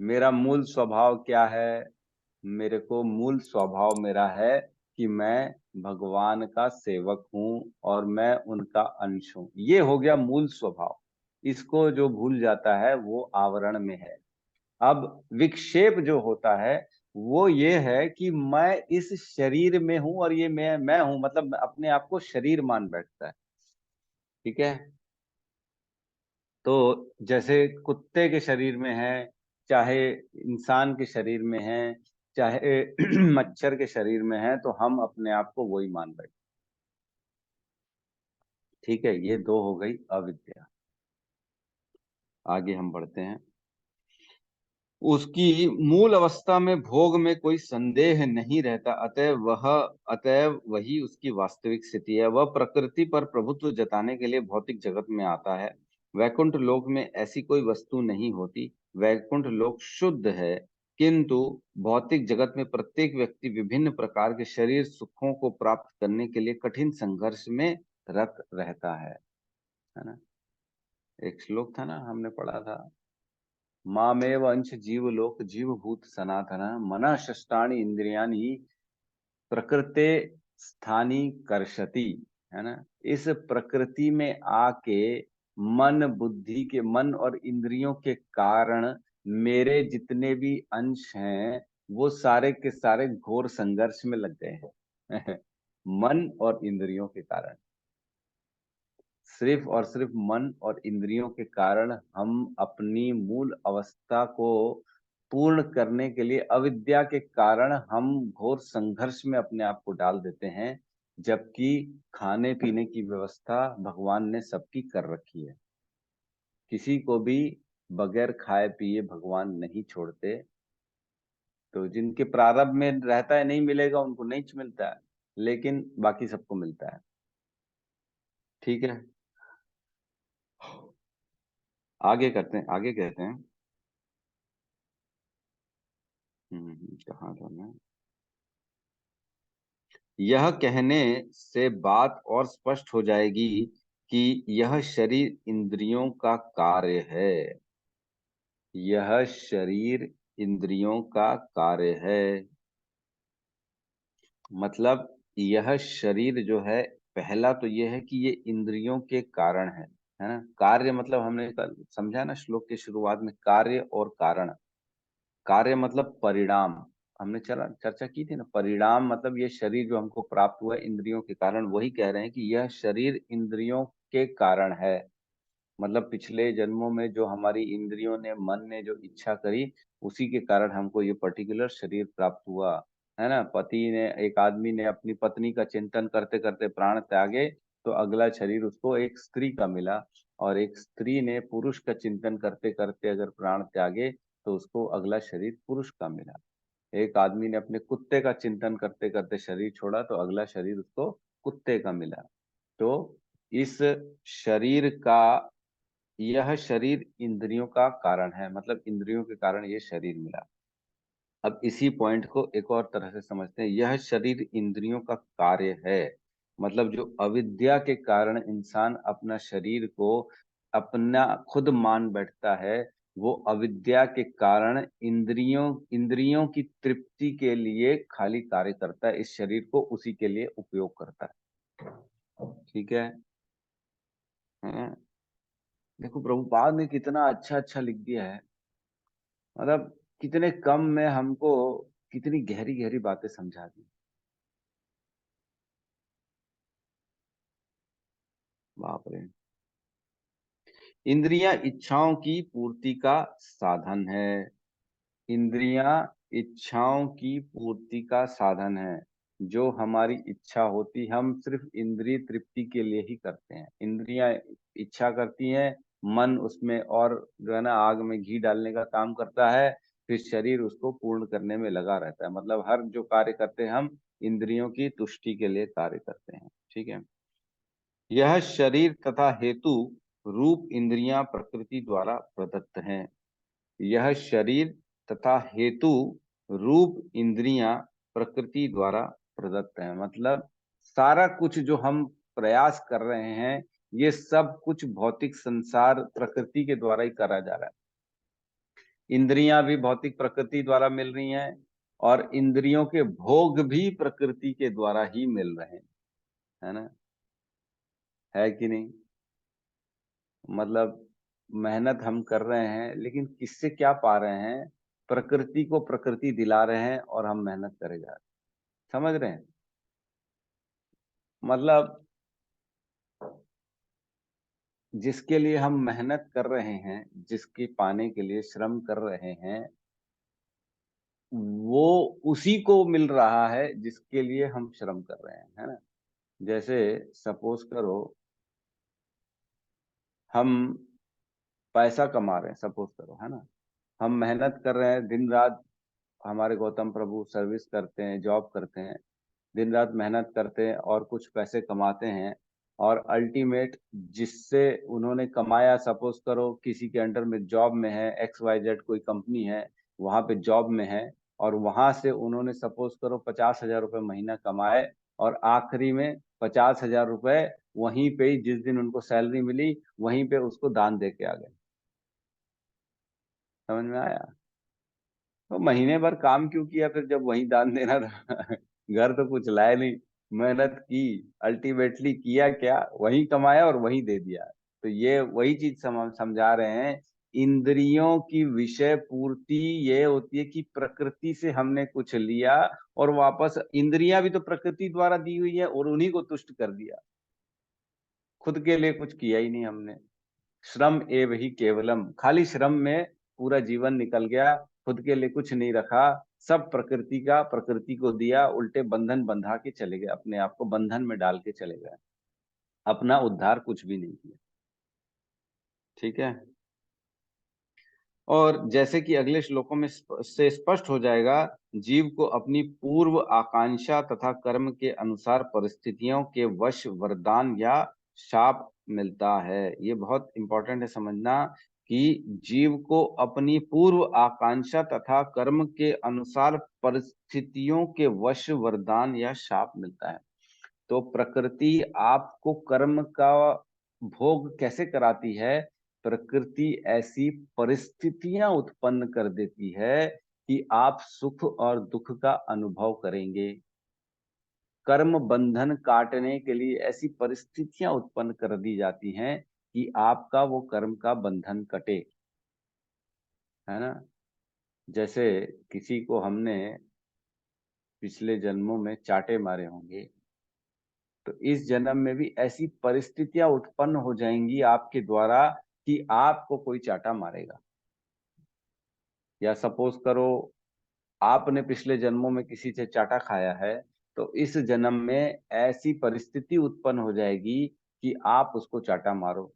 मेरा मूल स्वभाव क्या है? मेरे को मूल स्वभाव मेरा है कि मैं भगवान का सेवक हूं और मैं उनका अंश हूं। ये हो गया मूल स्वभाव। इसको जो भूल जाता है वो आवरण में है। अब विक्षेप जो होता है वो ये है कि मैं इस शरीर में हूं और ये मैं हूं, मतलब अपने आप को शरीर मान बैठता है। ठीक है, तो जैसे कुत्ते के शरीर में है, चाहे इंसान के शरीर में है, चाहे मच्छर के शरीर में है, तो हम अपने आप को वही मान बैठे। ठीक है, ये दो हो गई अविद्या। आगे हम बढ़ते हैं। उसकी मूल अवस्था में भोग में कोई संदेह नहीं रहता, अतएव वही उसकी वास्तविक स्थिति है। वह प्रकृति पर प्रभुत्व जताने के लिए भौतिक जगत में आता है। वैकुंठ लोक में ऐसी कोई वस्तु नहीं होती। वैकुंठ लोक शुद्ध है, किंतु भौतिक जगत में प्रत्येक व्यक्ति विभिन्न प्रकार के शरीर सुखों को प्राप्त करने के लिए कठिन संघर्ष में रत रहता है ना। एक श्लोक था ना, हमने पढ़ा था, मामेव अंश जीवलोक जीवभूत सनातन मना षष्ठानि इंद्रियाणि प्रकृते स्थानी कर्षति। है ना, इस प्रकृति में आके मन बुद्धि के, मन और इंद्रियों के कारण मेरे जितने भी अंश हैं वो सारे के सारे घोर संघर्ष में लग गए हैं। मन और इंद्रियों के कारण, सिर्फ और सिर्फ मन और इंद्रियों के कारण हम अपनी मूल अवस्था को पूर्ण करने के लिए अविद्या के कारण हम घोर संघर्ष में अपने आप को डाल देते हैं। जबकि खाने पीने की व्यवस्था भगवान ने सबकी कर रखी है। किसी को भी बगैर खाए पिए भगवान नहीं छोड़ते। तो जिनके प्रारब्ध में रहता है नहीं मिलेगा, उनको नहीं मिलता है, लेकिन बाकी सबको मिलता है। ठीक है, आगे करते हैं, आगे कहते हैं। कहाँ था मैं? यह कहने से बात और स्पष्ट हो जाएगी कि यह शरीर इंद्रियों का कार्य है। यह शरीर इंद्रियों का कार्य है, मतलब यह शरीर जो है, पहला तो यह है कि ये इंद्रियों के कारण है ना। कार्य मतलब हमने कल समझा ना श्लोक के शुरुआत में, कार्य और कारण। कार्य मतलब परिणाम, हमने चला चर्चा की थी ना। परिणाम मतलब ये शरीर जो हमको प्राप्त हुआ है इंद्रियों के कारण, वही कह रहे हैं कि यह शरीर इंद्रियों के कारण है। मतलब पिछले जन्मों में जो हमारी इंद्रियों ने, मन ने जो इच्छा करी, उसी के कारण हमको ये पर्टिकुलर शरीर प्राप्त हुआ है ना। पति ने, एक आदमी ने अपनी पत्नी का चिंतन करते करते प्राण त्यागे, तो अगला शरीर उसको एक स्त्री का मिला। और एक स्त्री ने पुरुष का चिंतन करते करते अगर प्राण त्यागे, तो उसको अगला शरीर पुरुष का मिला। एक आदमी ने अपने कुत्ते का चिंतन करते करते शरीर छोड़ा, तो अगला शरीर उसको कुत्ते का मिला। तो इस शरीर का, यह शरीर इंद्रियों का कारण है, मतलब इंद्रियों के कारण ये शरीर मिला। अब इसी पॉइंट को एक और तरह से समझते हैं। यह शरीर इंद्रियों का कार्य है, मतलब जो अविद्या के कारण इंसान अपना शरीर को अपना खुद मान बैठता है, वो अविद्या के कारण इंद्रियों की तृप्ति के लिए खाली कार्य करता है, इस शरीर को उसी के लिए उपयोग करता है। ठीक है। हैं? देखो प्रभुपाद ने कितना अच्छा अच्छा लिख दिया है, मतलब कितने कम में हमको कितनी गहरी गहरी बातें समझा दी। बाप रे। इंद्रियां इच्छाओं की पूर्ति का साधन है। इंद्रियां इच्छाओं की पूर्ति का साधन है। जो हमारी इच्छा होती, हम सिर्फ इंद्रिय तृप्ति के लिए ही करते हैं। इंद्रियां इच्छा करती हैं, मन उसमें और जो है ना आग में घी डालने का काम करता है, फिर शरीर उसको पूर्ण करने में लगा रहता है। मतलब हर जो कार्य करते हैं हम इंद्रियों की तुष्टि के लिए कार्य करते हैं। ठीक है। यह शरीर तथा हेतु रूप इंद्रियां प्रकृति द्वारा प्रदत्त हैं। यह शरीर तथा हेतु रूप इंद्रियां प्रकृति द्वारा प्रदत्त है। मतलब सारा कुछ जो हम प्रयास कर रहे हैं, ये सब कुछ भौतिक संसार प्रकृति के द्वारा ही करा जा रहा है। इंद्रियां भी भौतिक प्रकृति द्वारा मिल रही हैं, और इंद्रियों के भोग भी प्रकृति के द्वारा ही मिल रहे हैं, है ना? है कि नहीं? मतलब मेहनत हम कर रहे हैं, लेकिन किससे क्या पा रहे हैं? प्रकृति को प्रकृति दिला रहे हैं और हम मेहनत करे जा रहे हैं। समझ रहे हैं? मतलब जिसके लिए हम मेहनत कर रहे हैं, जिसके पाने के लिए श्रम कर रहे हैं, वो उसी को मिल रहा है जिसके लिए हम श्रम कर रहे हैं, है ना? जैसे सपोज करो हम पैसा कमा रहे हैं, सपोज करो, है ना? हम मेहनत कर रहे हैं दिन रात। हमारे गौतम प्रभु सर्विस करते हैं, जॉब करते हैं, दिन रात मेहनत करते हैं और कुछ पैसे कमाते हैं। और अल्टीमेट जिससे उन्होंने कमाया, सपोज करो किसी के अंडर में जॉब में है, XYZ कोई कंपनी है, वहां पे जॉब में है, और वहां से उन्होंने सपोज करो 50,000 रुपये महीना कमाए, और आखिरी में 50,000 रुपये वहीं पे ही, जिस दिन उनको सैलरी मिली वहीं पे उसको दान दे के आ गए। समझ में आया? तो महीने भर काम क्यों किया फिर, जब वही दान देना था? घर तो कुछ लाए नहीं, मेहनत की, अल्टीमेटली किया क्या? वही कमाया और वही दे दिया। तो ये वही चीज समझा रहे हैं। इंद्रियों की विषय पूर्ति ये होती है कि प्रकृति से हमने कुछ लिया, और वापस इंद्रियां भी तो प्रकृति द्वारा दी हुई है, और उन्हीं को तुष्ट कर दिया। खुद के लिए कुछ किया ही नहीं हमने। श्रम एव ही केवलम, खाली श्रम में पूरा जीवन निकल गया, खुद के लिए कुछ नहीं रखा। सब प्रकृति का, प्रकृति को दिया, उल्टे बंधन बंधा के चले गए, अपने आप को बंधन में डाल के चले गए, अपना उद्धार कुछ भी नहीं किया। ठीक है। और जैसे कि अगले श्लोकों में से स्पष्ट हो जाएगा, जीव को अपनी पूर्व आकांक्षा तथा कर्म के अनुसार परिस्थितियों के वश वरदान या शाप मिलता है। ये बहुत इंपॉर्टेंट है समझना, कि जीव को अपनी पूर्व आकांक्षा तथा कर्म के अनुसार परिस्थितियों के वश वरदान या शाप मिलता है। तो प्रकृति आपको कर्म का भोग कैसे कराती है? प्रकृति ऐसी परिस्थितियां उत्पन्न कर देती है कि आप सुख और दुख का अनुभव करेंगे। कर्म बंधन काटने के लिए ऐसी परिस्थितियां उत्पन्न कर दी जाती हैं कि आपका वो कर्म का बंधन कटे, है ना? जैसे किसी को हमने पिछले जन्मों में चाटे मारे होंगे, तो इस जन्म में भी ऐसी परिस्थितियां उत्पन्न हो जाएंगी आपके द्वारा कि आपको कोई चाटा मारेगा। या सपोज करो आपने पिछले जन्मों में किसी से चाटा खाया है, तो इस जन्म में ऐसी परिस्थिति उत्पन्न हो जाएगी कि आप उसको चाटा मारो।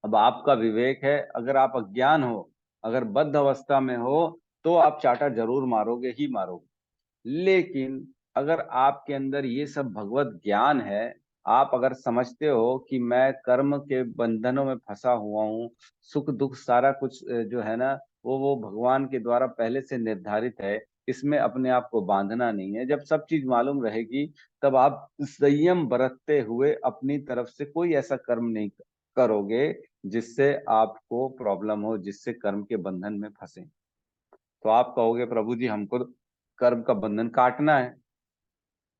अब आपका विवेक है, अगर आप अज्ञान हो, अगर बद्ध अवस्था में हो, तो आप चाटा जरूर मारोगे ही मारोगे। लेकिन अगर आपके अंदर ये सब भगवत ज्ञान है, आप अगर समझते हो कि मैं कर्म के बंधनों में फंसा हुआ हूँ, सुख दुख सारा कुछ जो है ना, वो भगवान के द्वारा पहले से निर्धारित है, इसमें अपने आप को बांधना नहीं है। जब सब चीज मालूम रहेगी, तब आप संयम बरतते हुए अपनी तरफ से कोई ऐसा कर्म नहीं करोगे जिससे आपको प्रॉब्लम हो, जिससे कर्म के बंधन में फंसे। तो आप कहोगे प्रभु जी हमको तो कर्म का बंधन काटना है,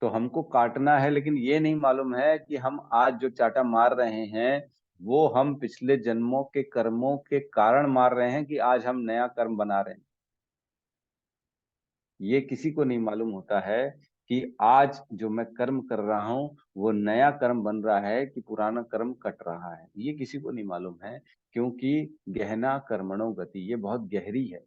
तो हमको काटना है, लेकिन ये नहीं मालूम है कि हम आज जो चाटा मार रहे हैं वो हम पिछले जन्मों के कर्मों के कारण मार रहे हैं कि आज हम नया कर्म बना रहे हैं। ये किसी को नहीं मालूम होता है कि आज जो मैं कर्म कर रहा हूं वो नया कर्म बन रहा है कि पुराना कर्म कट रहा है। ये किसी को नहीं मालूम है, क्योंकि गहना कर्मणो गति, ये बहुत गहरी है।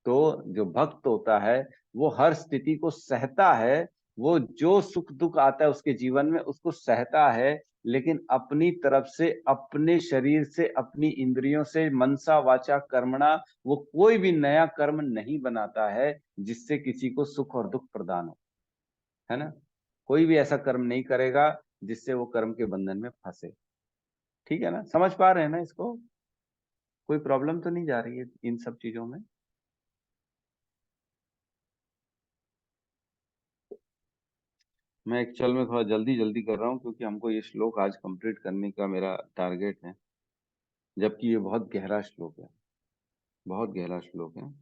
तो जो भक्त होता है वो हर स्थिति को सहता है, वो जो सुख दुख आता है उसके जीवन में उसको सहता है, लेकिन अपनी तरफ से, अपने शरीर से, अपनी इंद्रियों से, मनसा वाचा कर्मणा, वो कोई भी नया कर्म नहीं बनाता है जिससे किसी को सुख और दुख प्रदान हो, है ना। कोई भी ऐसा कर्म नहीं करेगा जिससे वो कर्म के बंधन में फंसे। ठीक है ना, समझ पा रहे हैं ना इसको? कोई प्रॉब्लम तो नहीं जा रही है इन सब चीजों में? मैं एक्चुअल में थोड़ा जल्दी जल्दी कर रहा हूँ क्योंकि हमको ये श्लोक आज कंप्लीट करने का मेरा टारगेट है, जबकि ये बहुत गहरा श्लोक है, बहुत गहरा श्लोक है।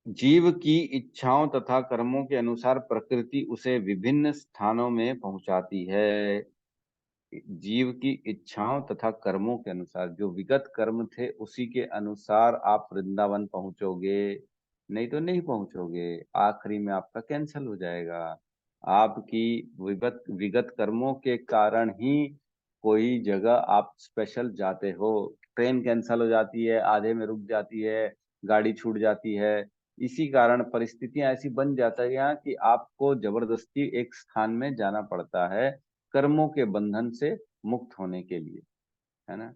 जीव की इच्छाओं तथा कर्मों के अनुसार प्रकृति उसे विभिन्न स्थानों में पहुंचाती है। जीव की इच्छाओं तथा कर्मों के अनुसार, जो विगत कर्म थे उसी के अनुसार आप वृंदावन पहुंचोगे, नहीं तो नहीं पहुंचोगे, आखिरी में आपका कैंसल हो जाएगा। आपकी विगत विगत कर्मों के कारण ही कोई जगह आप स्पेशल जाते हो, ट्रेन कैंसल हो जाती है, आधे में रुक जाती है, गाड़ी छूट जाती है। इसी कारण परिस्थितियां ऐसी बन जाती है कि आपको जबरदस्ती एक स्थान में जाना पड़ता है कर्मों के बंधन से मुक्त होने के लिए, है ना।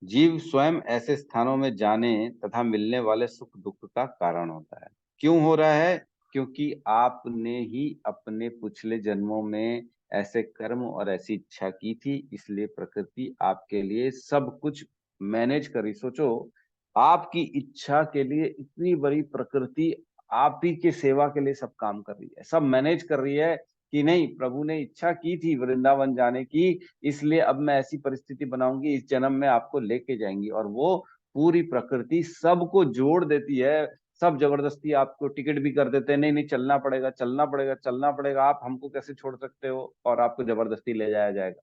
जीव स्वयं ऐसे स्थानों में जाने तथा मिलने वाले सुख दुख का कारण होता है। क्यों हो रहा है? क्योंकि आपने ही अपने पिछले जन्मों में ऐसे कर्म और ऐसी इच्छा की थी, इसलिए प्रकृति आपके लिए सब कुछ मैनेज करी। सोचो, आपकी इच्छा के लिए इतनी बड़ी प्रकृति आप ही के सेवा के लिए सब काम कर रही है, सब मैनेज कर रही है कि नहीं, प्रभु ने इच्छा की थी वृंदावन जाने की, इसलिए अब मैं ऐसी परिस्थिति बनाऊंगी, इस जन्म में आपको लेके जाएंगी। और वो पूरी प्रकृति सबको जोड़ देती है, सब जबरदस्ती आपको टिकट भी कर देते हैं, नहीं नहीं चलना पड़ेगा, चलना पड़ेगा, चलना पड़ेगा, आप हमको कैसे छोड़ सकते हो, और आपको जबरदस्ती ले जाया जाएगा।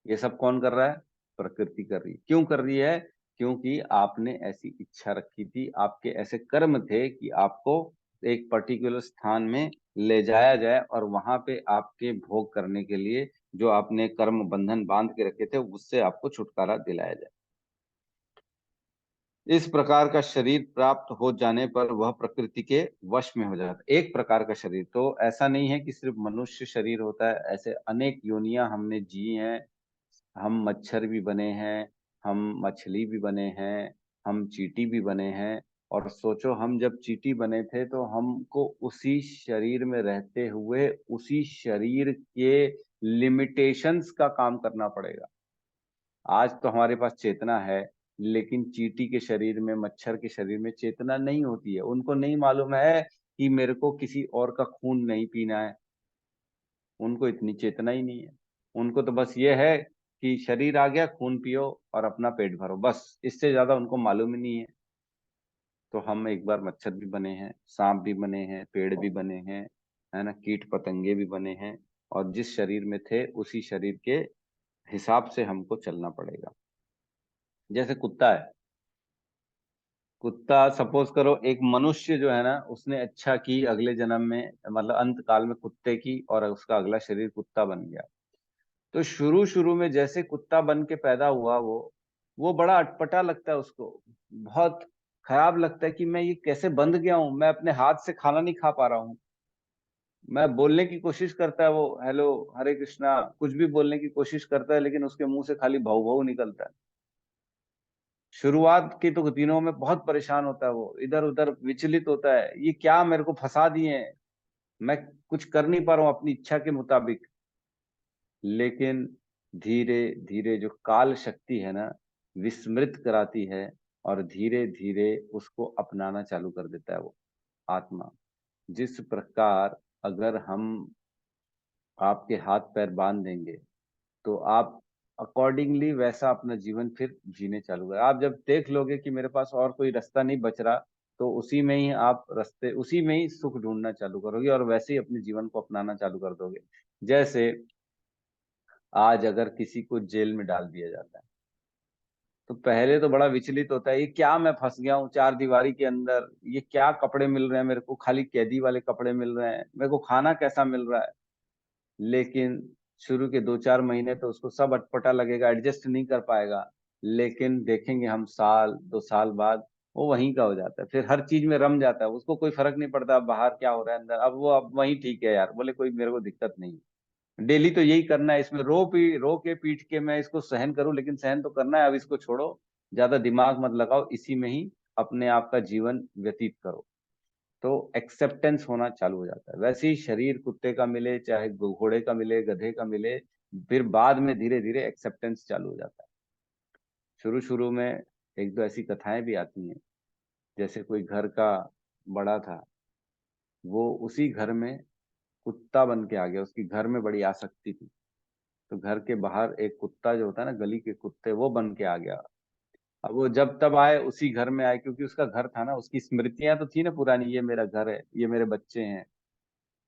ये सब कौन कर रहा है? प्रकृति कर रही है। क्यों कर रही है? क्योंकि आपने ऐसी इच्छा रखी थी, आपके ऐसे कर्म थे कि आपको एक पर्टिकुलर स्थान में ले जाया जाए और वहां पे आपके भोग करने के लिए जो आपने कर्म बंधन बांध के रखे थे उससे आपको छुटकारा दिलाया जाए। इस प्रकार का शरीर प्राप्त हो जाने पर वह प्रकृति के वश में हो जाता है। एक प्रकार का शरीर, तो ऐसा नहीं है कि सिर्फ मनुष्य शरीर होता है, ऐसे अनेक योनियां हमने जी हैं। हम मच्छर भी बने हैं, हम मछली भी बने हैं, हम चींटी भी बने हैं। और सोचो, हम जब चींटी बने थे तो हमको उसी शरीर में रहते हुए उसी शरीर के लिमिटेशंस का काम करना पड़ेगा। आज तो हमारे पास चेतना है, लेकिन चींटी के शरीर में, मच्छर के शरीर में चेतना नहीं होती है। उनको नहीं मालूम है कि मेरे को किसी और का खून नहीं पीना है, उनको इतनी चेतना ही नहीं है। उनको तो बस ये है कि शरीर आ गया, खून पियो और अपना पेट भरो, बस इससे ज्यादा उनको मालूम ही नहीं है। तो हम एक बार मच्छर भी बने हैं, सांप भी बने हैं, पेड़ भी बने हैं, है ना, कीट पतंगे भी बने हैं। और जिस शरीर में थे उसी शरीर के हिसाब से हमको चलना पड़ेगा। जैसे कुत्ता है, कुत्ता सपोज करो, एक मनुष्य जो है ना उसने अच्छा की अगले जन्म में, मतलब अंत काल में कुत्ते की, और उसका अगला शरीर कुत्ता बन गया। तो शुरू शुरू में जैसे कुत्ता बन के पैदा हुआ, वो बड़ा अटपटा लगता है उसको, बहुत खराब लगता है कि मैं ये कैसे बंध गया हूँ, मैं अपने हाथ से खाना नहीं खा पा रहा हूँ। मैं बोलने की कोशिश करता है, वो हेलो हरे कृष्णा कुछ भी बोलने की कोशिश करता है, लेकिन उसके मुंह से खाली भाव भाव निकलता है। शुरुआत के तो दिनों में बहुत परेशान होता है, वो इधर उधर विचलित होता है, ये क्या मेरे को फंसा दिए हैं, मैं कुछ कर नहीं पा रहा हूँ अपनी इच्छा के मुताबिक। लेकिन धीरे धीरे जो काल शक्ति है ना, विस्मृत कराती है और धीरे धीरे उसको अपनाना चालू कर देता है वो आत्मा। जिस प्रकार अगर हम आपके हाथ पैर बांध देंगे तो आप अकॉर्डिंगली वैसा अपना जीवन फिर जीने चालू करें। आप जब देख लोगे कि मेरे पास और कोई रास्ता नहीं बच रहा, तो उसी में ही आप रास्ते, उसी में ही सुख ढूंढना चालू करोगे और वैसे ही अपने जीवन को अपनाना चालू कर दोगे। जैसे आज अगर किसी को जेल में डाल दिया जाता है तो पहले तो बड़ा विचलित होता है, ये क्या मैं फंस गया हूँ चार दीवारी के अंदर, ये क्या कपड़े मिल रहे हैं मेरे को, खाली कैदी वाले कपड़े मिल रहे हैं, मेरे को खाना कैसा मिल रहा है। लेकिन शुरू के 2-4 महीने तो उसको सब अटपटा लगेगा, एडजस्ट नहीं कर पाएगा। लेकिन देखेंगे हम साल 2 साल बाद वो वहीं का हो जाता है, फिर हर चीज में रम जाता है, उसको कोई फर्क नहीं पड़ता अब बाहर क्या हो रहा है अंदर, अब वो अब वहीं ठीक है यार, बोले कोई मेरे को दिक्कत नहीं। डेली तो यही करना है, इसमें रो के पीट के मैं इसको सहन करूं, लेकिन सहन तो करना है, अब इसको छोड़ो, ज्यादा दिमाग मत लगाओ, इसी में ही अपने आप का जीवन व्यतीत करो। तो एक्सेप्टेंस होना चालू हो जाता है। वैसे ही शरीर कुत्ते का मिले चाहे घोड़े का मिले गधे का मिले, फिर बाद में धीरे धीरे एक्सेप्टेंस चालू हो जाता है। शुरू शुरू में एक दो ऐसी कथाएं भी आती हैं, जैसे कोई घर का बड़ा था, वो उसी घर में कुत्ता बन के आ गया, उसकी घर में बड़ी आसक्ति थी, तो घर के बाहर एक कुत्ता जो होता है ना, गली के कुत्ते, वो बन के आ गया। अब वो जब तब आए उसी घर में आए, क्योंकि उसका घर था ना, उसकी स्मृतियां तो थी ना पुरानी, ये मेरा घर है, ये मेरे बच्चे हैं,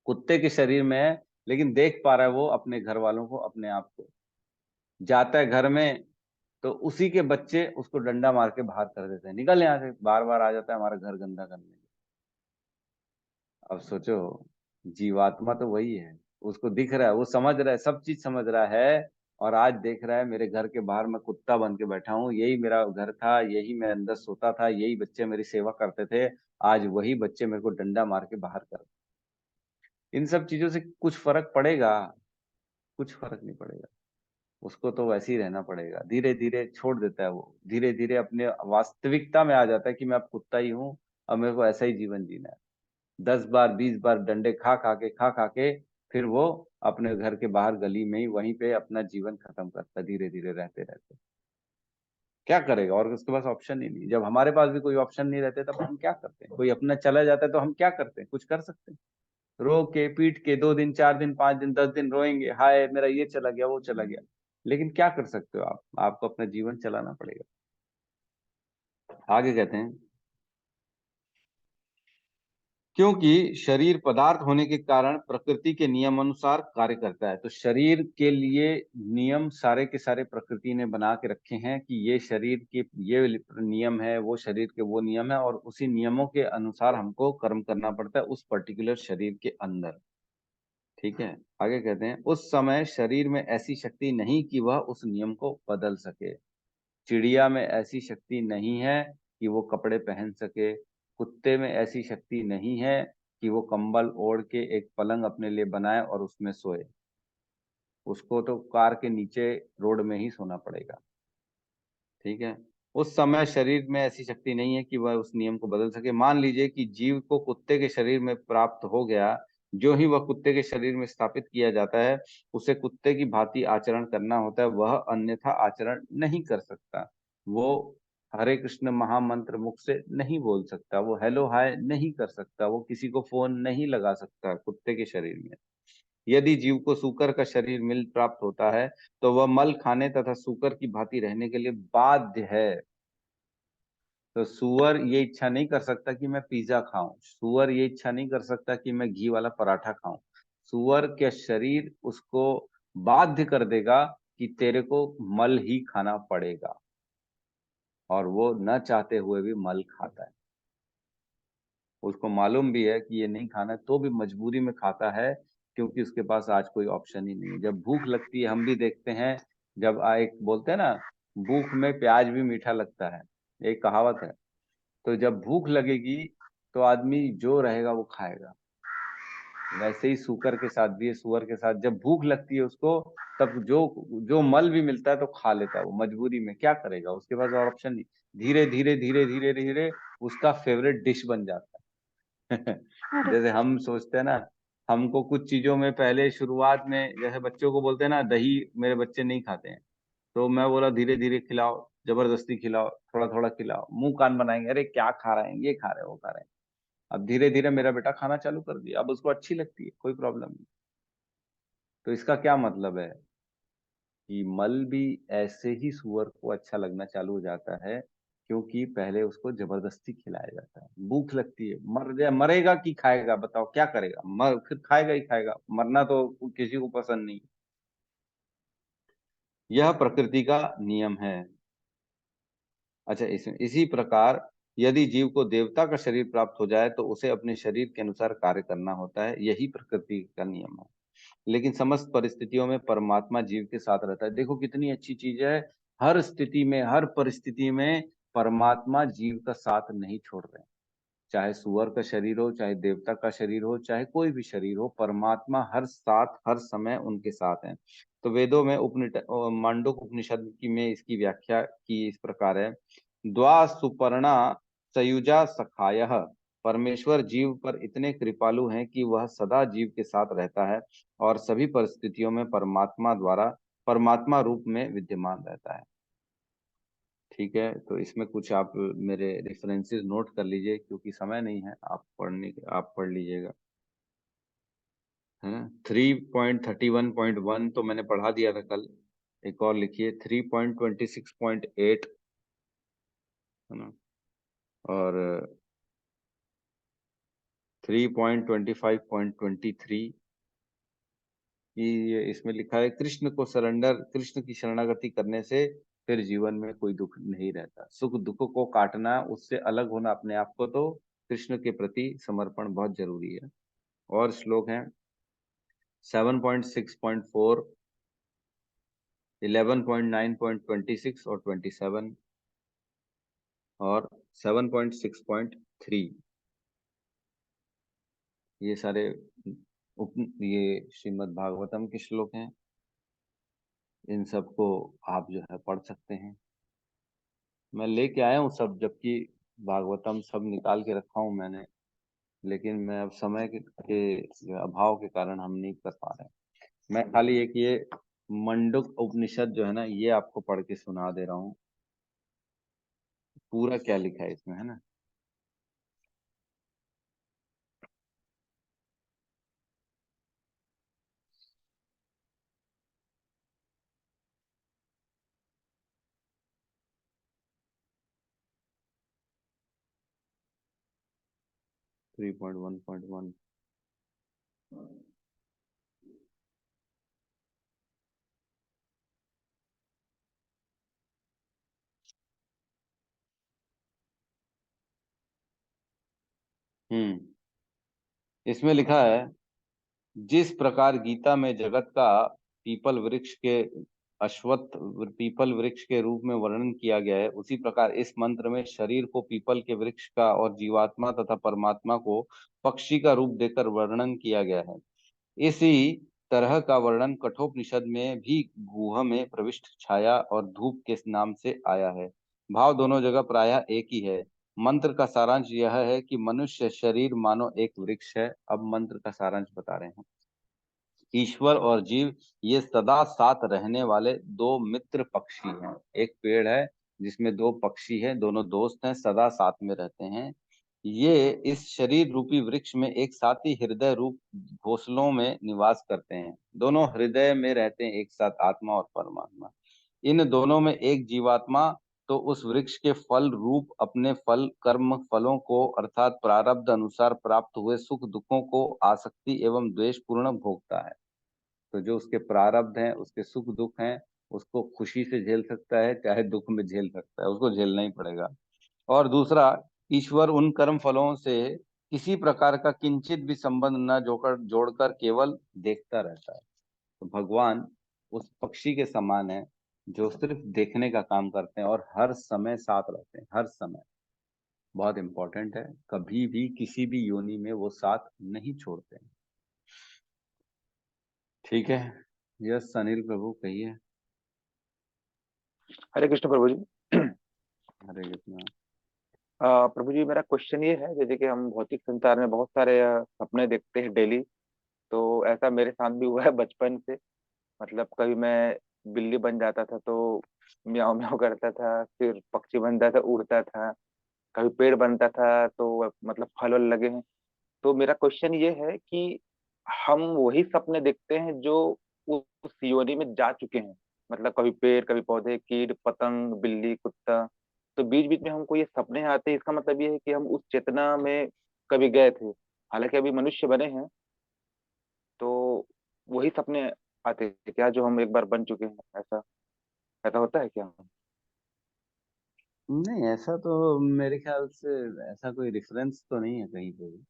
कुत्ते के शरीर में है, लेकिन देख पा रहा है वो अपने घर वालों को, अपने आप को। जाता है घर में तो उसी के बच्चे उसको डंडा मार के बाहर कर देते हैं, निकल यहाँ से, बार बार आ जाता है हमारा घर गंदा करने। अब सोचो, जीवात्मा तो वही है, उसको दिख रहा है, वो समझ रहा है, सब चीज समझ रहा है, और आज देख रहा है मेरे घर के बाहर मैं कुत्ता बन के बैठा हूँ, यही मेरा घर था, यही मैं अंदर सोता था, यही बच्चे मेरी सेवा करते थे, आज वही बच्चे मेरे को डंडा मार के बाहर कर। इन सब चीजों से कुछ फर्क पड़ेगा? कुछ फर्क नहीं पड़ेगा। उसको तो वैसे ही रहना पड़ेगा, धीरे धीरे छोड़ देता है वो, धीरे धीरे अपने वास्तविकता में आ जाता है कि मैं अब कुत्ता ही हूँ, अब मेरे को ऐसा ही जीवन जीना है। 10 बार 20 बार डंडे खा खा के फिर वो अपने घर के बाहर गली में ही वहीं पे अपना जीवन खत्म करता है, धीरे धीरे रहते रहते। क्या करेगा, और उसके पास ऑप्शन ही नहीं। जब हमारे पास भी कोई ऑप्शन नहीं रहते तब हम क्या करते हैं, कोई अपना चला जाता है तो हम क्या करते हैं, कुछ कर सकते हैं? रो के पीट के 2 दिन 4 दिन 5 दिन 10 दिन रोएंगे, हाय मेरा ये चला गया वो चला गया, लेकिन क्या कर सकते हो आप? आपको अपना जीवन चलाना पड़ेगा। आगे कहते हैं, क्योंकि शरीर पदार्थ होने के कारण प्रकृति के नियम अनुसार कार्य करता है। तो शरीर के लिए नियम सारे के सारे प्रकृति ने बना के रखे हैं कि ये शरीर के ये नियम है, वो शरीर के वो नियम है, और उसी नियमों के अनुसार हमको कर्म करना पड़ता है उस पर्टिकुलर शरीर के अंदर। ठीक है, आगे कहते हैं, उस समय शरीर में ऐसी शक्ति नहीं कि वह उस नियम को बदल सके। चिड़िया में ऐसी शक्ति नहीं है कि वो कपड़े पहन सके, कुत्ते में ऐसी शक्ति नहीं है कि वो कंबल ओढ़ के एक पलंग अपने लिए बनाए और उसमें सोए, उसको तो कार के नीचे रोड में ही सोना पड़ेगा। ठीक है, उस समय शरीर में ऐसी शक्ति नहीं है कि वह उस नियम को बदल सके। मान लीजिए कि जीव को कुत्ते के शरीर में प्राप्त हो गया, जो ही वह कुत्ते के शरीर में स्थापित किया जाता है, उसे कुत्ते की भांति आचरण करना होता है, वह अन्यथा आचरण नहीं कर सकता। वो हरे कृष्ण महामंत्र मुख से नहीं बोल सकता, वो हेलो हाय नहीं कर सकता, वो किसी को फोन नहीं लगा सकता कुत्ते के शरीर में। यदि जीव को सूकर का शरीर मिल प्राप्त होता है तो वह मल खाने तथा सूकर की भांति रहने के लिए बाध्य है। तो सुअर ये इच्छा नहीं कर सकता कि मैं पिज्जा खाऊं, सुअर ये इच्छा नहीं कर सकता कि मैं घी वाला पराठा खाऊं। सुअर के शरीर उसको बाध्य कर देगा कि तेरे को मल ही खाना पड़ेगा, और वो न चाहते हुए भी मल खाता है। उसको मालूम भी है कि ये नहीं खाना है, तो भी मजबूरी में खाता है, क्योंकि उसके पास आज कोई ऑप्शन ही नहीं है। जब भूख लगती है, हम भी देखते हैं, जब एक बोलते हैं ना, भूख में प्याज भी मीठा लगता है, एक कहावत है। तो जब भूख लगेगी तो आदमी जो रहेगा वो खाएगा। वैसे ही सूकर के साथ भी है, सुअर के साथ जब भूख लगती है उसको, तब जो जो मल भी मिलता है तो खा लेता है, वो मजबूरी में, क्या करेगा, उसके पास और ऑप्शन नहीं। धीरे धीरे धीरे धीरे धीरे उसका फेवरेट डिश बन जाता है। जैसे हम सोचते हैं ना, हमको कुछ चीजों में पहले शुरुआत में, जैसे बच्चों को बोलते हैं ना दही मेरे बच्चे नहीं खाते हैं, तो मैं बोला धीरे धीरे खिलाओ, जबरदस्ती खिलाओ, थोड़ा थोड़ा खिलाओ, मुंह कान बनाएंगे, अरे क्या खा रहे हैं, ये खा रहे हैं वो खा रहे हैं। अब धीरे धीरे मेरा बेटा खाना चालू कर दिया, अब उसको अच्छी लगती है, कोई प्रॉब्लम नहीं। तो इसका क्या मतलब है कि मल भी ऐसे ही सुअर को अच्छा लगना चालू हो जाता है, क्योंकि पहले उसको जबरदस्ती खिलाया जाता है, भूख लगती है, मर जाए, मरेगा कि खाएगा, बताओ क्या करेगा, मर फिर खाएगा ही खाएगा, मरना तो किसी को पसंद नहीं। यह प्रकृति का नियम है। अच्छा, इसी प्रकार यदि जीव को देवता का शरीर प्राप्त हो जाए तो उसे अपने शरीर के अनुसार कार्य करना होता है, यही प्रकृति का नियम है। लेकिन समस्त परिस्थितियों में परमात्मा जीव के साथ रहता है। देखो कितनी अच्छी चीज है, हर स्थिति में, हर परिस्थिति में परमात्मा जीव का साथ नहीं छोड़ रहे हैं। चाहे सुअर का शरीर हो, चाहे देवता का शरीर हो, चाहे कोई भी शरीर हो, परमात्मा हर साथ हर समय उनके साथ है। तो वेदों में मांडुक उपनिषद की में इसकी व्याख्या की इस प्रकार है। द्वा सुपर्णा सयुजा सखायः। परमेश्वर जीव पर इतने कृपालु हैं कि वह सदा जीव के साथ रहता है और सभी परिस्थितियों में परमात्मा रूप में विद्यमान रहता है। ठीक है, तो इसमें कुछ आप मेरे रेफरेंसेस नोट कर लीजिए, क्योंकि समय नहीं है, आप पढ़ लीजिएगा, है ना। 3.31.1 तो मैंने पढ़ा दिया था कल, एक और लिखिए 3.26.8, है ना, और 3.25.23 कि ये इसमें लिखा है कृष्ण की शरणागति करने से फिर जीवन में कोई दुख नहीं रहता। सुख दुख को काटना, उससे अलग होना अपने आप को, तो कृष्ण के प्रति समर्पण बहुत जरूरी है। और श्लोक हैं 7.6.4, 11.9.26 और 27 और 7.6.3। ये सारे ये श्रीमद् भागवतम के श्लोक हैं। इन सबको आप जो है पढ़ सकते हैं। मैं लेके आया हूँ सब, जबकि भागवतम सब निकाल के रखा हूँ मैंने, लेकिन मैं अब समय के अभाव के कारण हम नहीं कर पा रहे हैं। मैं खाली एक ये मंडुक उपनिषद जो है ना, ये आपको पढ़ के सुना दे रहा हूँ, पूरा क्या लिखा है इसमें, है ना। Three point one point one. इसमें लिखा है, जिस प्रकार गीता में जगत का पीपल वृक्ष के अश्वत्थ पीपल वृक्ष के रूप में वर्णन किया गया है, उसी प्रकार इस मंत्र में शरीर को पीपल के वृक्ष का और जीवात्मा तथा परमात्मा को पक्षी का रूप देकर वर्णन किया गया है। इसी तरह का वर्णन कठोपनिषद में भी गुह में प्रविष्ट छाया और धूप के नाम से आया है। भाव दोनों जगह प्रायः एक ही है। मंत्र का सारांश यह है कि मनुष्य शरीर मानो एक वृक्ष है। अब मंत्र का सारांश बता रहे हैं। ईश्वर और जीव ये सदा साथ रहने वाले दो मित्र पक्षी हैं। एक पेड़ है जिसमें दो पक्षी हैं, दोनों दोस्त हैं, सदा साथ में रहते हैं। ये इस शरीर रूपी वृक्ष में एक साथ ही हृदय रूप घोंसलों में निवास करते हैं। दोनों हृदय में रहते हैं एक साथ, आत्मा और परमात्मा। इन दोनों में एक जीवात्मा तो उस वृक्ष के फल रूप अपने कर्म फलों को अर्थात प्रारब्ध अनुसार प्राप्त हुए सुख दुखों को आसक्ति एवं द्वेष पूर्ण भोगता है। तो जो उसके प्रारब्ध हैं, उसके सुख दुख हैं, उसको खुशी से झेल सकता है, चाहे दुख में झेल सकता है, उसको झेलना ही पड़ेगा। और दूसरा, ईश्वर उन कर्म फलों से किसी प्रकार का किंचित भी संबंध न जोड़कर केवल देखता रहता है। तो भगवान उस पक्षी के समान है जो सिर्फ देखने का काम करते हैं और हर समय साथ रहते हैं, हर समय। बहुत इंपॉर्टेंट है, कभी भी किसी भी योनि में वो साथ नहीं छोड़ते हैं। ठीक है, यस अनिल प्रभु कहिए। हरे कृष्ण प्रभु जी। हरे कृष्णा। प्रभु जी, मेरा क्वेश्चन ये है, जैसे कि हम भौतिक संसार में बहुत सारे सपने देखते हैं डेली। तो ऐसा मेरे साथ भी हुआ है बचपन से। मतलब कभी मैं बिल्ली बन जाता था तो म्याऊं म्याऊं करता था, फिर पक्षी बनता था, उड़ता था। कभी पेड़ बनता था तो मतलब फल वल लगे हैं। तो मेरा क्वेश्चन ये है कि हम वही सपने देखते हैं जो उस योनि में जा चुके हैं। मतलब कभी पेड़, कभी पौधे, कीट पतंग, बिल्ली, कुत्ता। तो बीच बीच में हमको ये सपने आते हैं, इसका मतलब ये है कि हम उस चेतना में कभी गए थे। हालांकि अभी मनुष्य बने हैं, तो वही सपने आते हैं क्या जो हम एक बार बन चुके हैं? ऐसा ऐसा होता है क्या? नहीं, ऐसा तो मेरे ख्याल से ऐसा कोई रेफरेंस तो नहीं है कहीं पे भी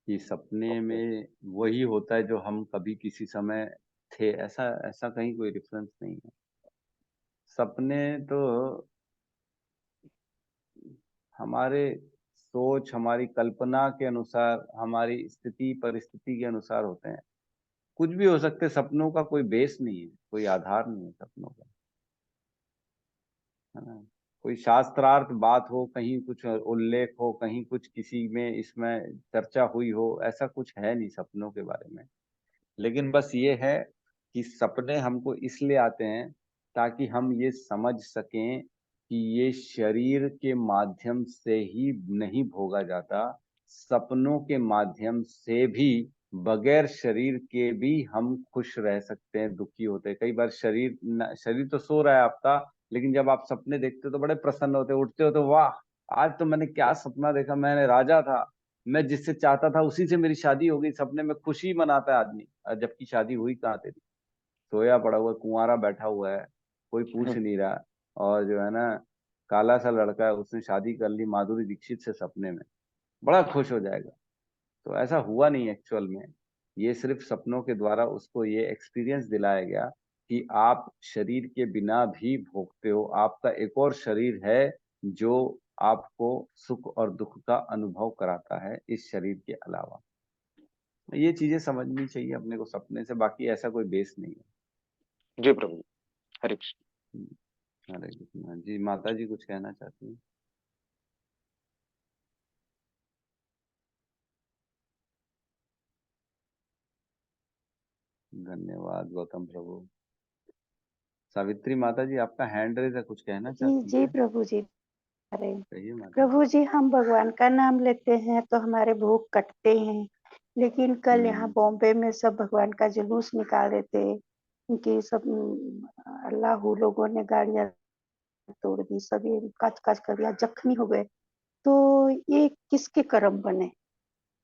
कि सपने ओके। में वही होता है जो हम कभी किसी समय थे। ऐसा ऐसा कहीं कोई रेफरेंस नहीं है। सपने तो हमारे सोच, हमारी कल्पना के अनुसार, हमारी स्थिति परिस्थिति के अनुसार होते हैं। कुछ भी हो सकते, सपनों का कोई बेस नहीं है, कोई आधार नहीं है सपनों का, है ना। कोई शास्त्रार्थ बात हो, कहीं कुछ उल्लेख हो, कहीं कुछ किसी में इसमें चर्चा हुई हो, ऐसा कुछ है नहीं सपनों के बारे में। लेकिन बस ये है कि सपने हमको इसलिए आते हैं ताकि हम ये समझ सकें कि ये शरीर के माध्यम से ही नहीं भोगा जाता, सपनों के माध्यम से भी, बगैर शरीर के भी हम खुश रह सकते हैं, दुखी होते हैं। कई बार शरीर तो सो रहा है आपका, लेकिन जब आप सपने देखते हो तो बड़े प्रसन्न होते हो, उठते हो तो वाह, आज तो मैंने क्या सपना देखा, मैंने राजा था, मैं जिससे चाहता था उसी से मेरी शादी हो गई। सपने में खुशी मनाता है आदमी, और जबकि शादी हुई कहाँ तेरी, सोया पड़ा हुआ है, कुंवारा बैठा हुआ है, कोई पूछ नहीं रहा। और जो है ना, काला सा लड़का है, उसने शादी कर ली माधुरी दीक्षित से सपने में, बड़ा खुश हो जाएगा। तो ऐसा हुआ नहीं एक्चुअल में। ये सिर्फ सपनों के द्वारा उसको ये एक्सपीरियंस दिलाया गया कि आप शरीर के बिना भी भोगते हो, आपका एक और शरीर है जो आपको सुख और दुख का अनुभव कराता है इस शरीर के अलावा। ये चीजें समझनी चाहिए अपने को सपने से, बाकी ऐसा कोई बेस नहीं है। जी प्रभु। हरे कृष्ण। हरे कृष्णा जी। माता जी कुछ कहना चाहती हैं? धन्यवाद गौतम प्रभु। सावित्री माता जी, आपका हैंड रेज है, कुछ कहना जी चाहती हैं जी क्या? प्रभु जी। अरे कहिए माता जी। प्रभु जी, हम भगवान का नाम लेते हैं तो हमारे भूख कटते हैं, लेकिन कल यहाँ हम्म। बॉम्बे में सब भगवान का जुलूस निकाल रहे थे। उनकी सब अल्लाह लोगों ने गाड़ियां तोड़ दी, सभी काच काच कर दिया, जख्मी हो गए। तो ये किसके कर्म बने?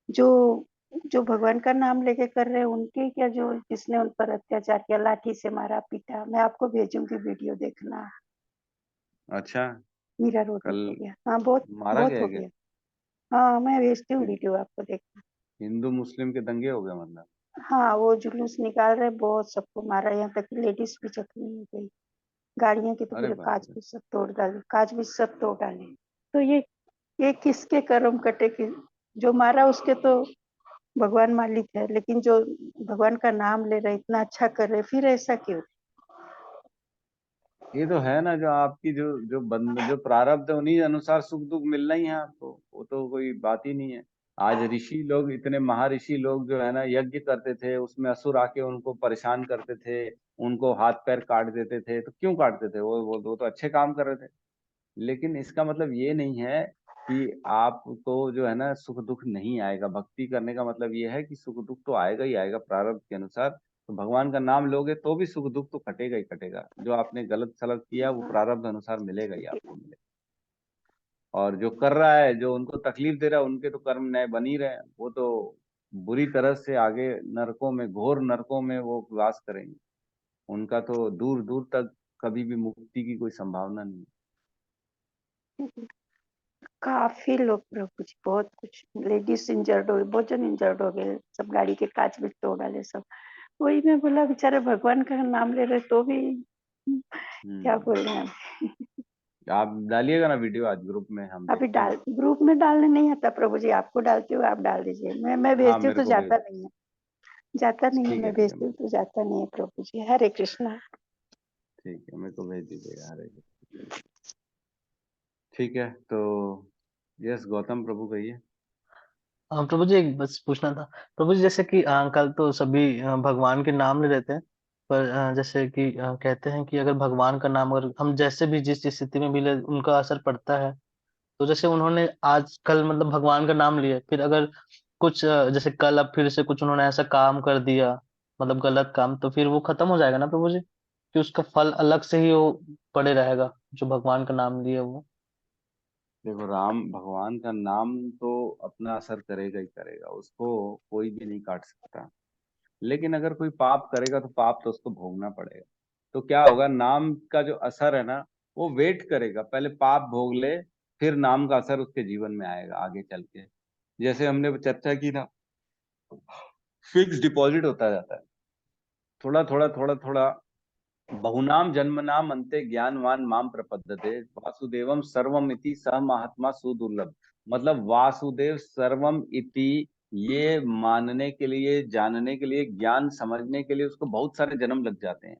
जो जो भगवान का नाम लेके कर रहे हैं उनके क्या? जो जिसने उन पर अत्याचार किया, लाठी से मारा पीटा, मैं आपको भेजूंगी वीडियो, देखना। अच्छा। मीरा रोड कल में हो गया। हाँ, बहुत मारा बहुत गया हो है क्या? गया। हाँ, मैं भेजती हूँ वीडियो, आपको देखना। हिंदू मुस्लिम के दंगे हो गए मतलब? हाँ, वो जुलूस निकाल रहे, बहुत सबको मारा, यहाँ तक लेडीज भी जख्मी हो गई। गाड़ियों की तो अरे पूरे बाप कांच रे। भी सब तोड़ डाले, कांच भी सब तोड़ डाले। तो ये किसके कर्म कटे कि जो मारा उसके तो भगवान मालिक है, लेकिन जो भगवान का नाम ले रहे, इतना अच्छा कर रहे, फिर ऐसा क्यों? ये तो है ना, जो आपकी जो प्रारब्ध है उन्हीं अनुसार सुख दुख मिलना ही है आपको, वो तो कोई बात ही नहीं है। आज ऋषि लोग, इतने महर्षि लोग जो है ना, यज्ञ करते थे, उसमें असुर आके उनको परेशान करते थे, उनको हाथ पैर काट देते थे। तो क्यों काटते थे? वो तो अच्छे काम कर रहे थे। लेकिन इसका मतलब ये नहीं है कि आपको जो है ना सुख दुख नहीं आएगा। भक्ति करने का मतलब ये है कि सुख दुख तो आएगा ही आएगा प्रारब्ध के अनुसार। तो भगवान का नाम लोगे तो भी सुख दुख तो कटेगा ही कटेगा। जो आपने गलत सलत किया वो प्रारब्ध अनुसार मिलेगा ही, आपको मिलेगा। और जो कर रहा है, जो उनको तकलीफ दे रहा है, उनके तो कर्म नए बन ही रहे हैं। वो तो बुरी तरह से आगे नरकों में, घोर नरकों में वो वास करेंगे। उनका तो दूर दूर तक कभी भी मुक्ति की कोई संभावना नहीं काफी लोग प्रभु जी, बहुत कुछ, लेडीज इंजर्ड हो गए, बहुत जन इंजर्ड हो गए, सब गाड़ी के कांच भी तोड़ डाले सब। वही मैं बोला, बेचारे भगवान का नाम ले रहे तो भी है। क्या बोल रहे हैं। आप डालिएगा ना वीडियो आज ग्रुप में, हम अभी देखते हैं। ग्रुप में डालने नहीं आता प्रभु जी, आपको डालती हूँ, आप डाल दीजिए। मैं हाँ, भेजती हूँ मेरे तो को भेज। जाता नहीं है, जाता नहीं है, ठीक है मैं ठीक है, भेजती हूँ तो जाता नहीं है प्रभु जी। हरे कृष्णा। ठीक है, मेरे को भेज दीजिएगा। हरे कृष्ण। ठीक है, तो यस गौतम प्रभु कहिए। हाँ प्रभु जी, एक बस पूछना था। प्रभु जी, जैसे कि कल तो सभी भगवान के नाम ले रहते हैं, पर जैसे कि कहते हैं कि अगर भगवान का नाम, अगर हम जैसे भी जिस स्थिति में भी ले, उनका असर पड़ता है। तो जैसे उन्होंने आज कल मतलब भगवान का नाम लिया, फिर अगर कुछ जैसे कल अब फिर से कुछ उन्होंने ऐसा काम कर दिया, मतलब गलत काम, तो फिर वो खत्म हो जाएगा ना प्रभु जी, कि उसका फल अलग से ही वो पड़े रहेगा, जो भगवान का नाम लिए वो। देखो, राम भगवान का नाम तो अपना असर करेगा ही करेगा, उसको कोई भी नहीं काट सकता। लेकिन अगर कोई पाप करेगा तो पाप तो उसको भोगना पड़ेगा। तो क्या होगा, नाम का जो असर है ना, वो वेट करेगा, पहले पाप भोग ले, फिर नाम का असर उसके जीवन में आएगा आगे चल के। जैसे हमने चर्चा की ना, फिक्स डिपॉजिट होता जाता है, थोड़ा थोड़ा थोड़ा थोड़ा। बहुनाम जन्मनाम अन्ते ज्ञानवान माम प्रपद्यते, वासुदेवम सर्वम इति सह महात्मा सुदुर्लभ। मतलब वासुदेव सर्वम इति, ये मानने के लिए, जानने के लिए, ज्ञान समझने के लिए उसको बहुत सारे जन्म लग जाते हैं,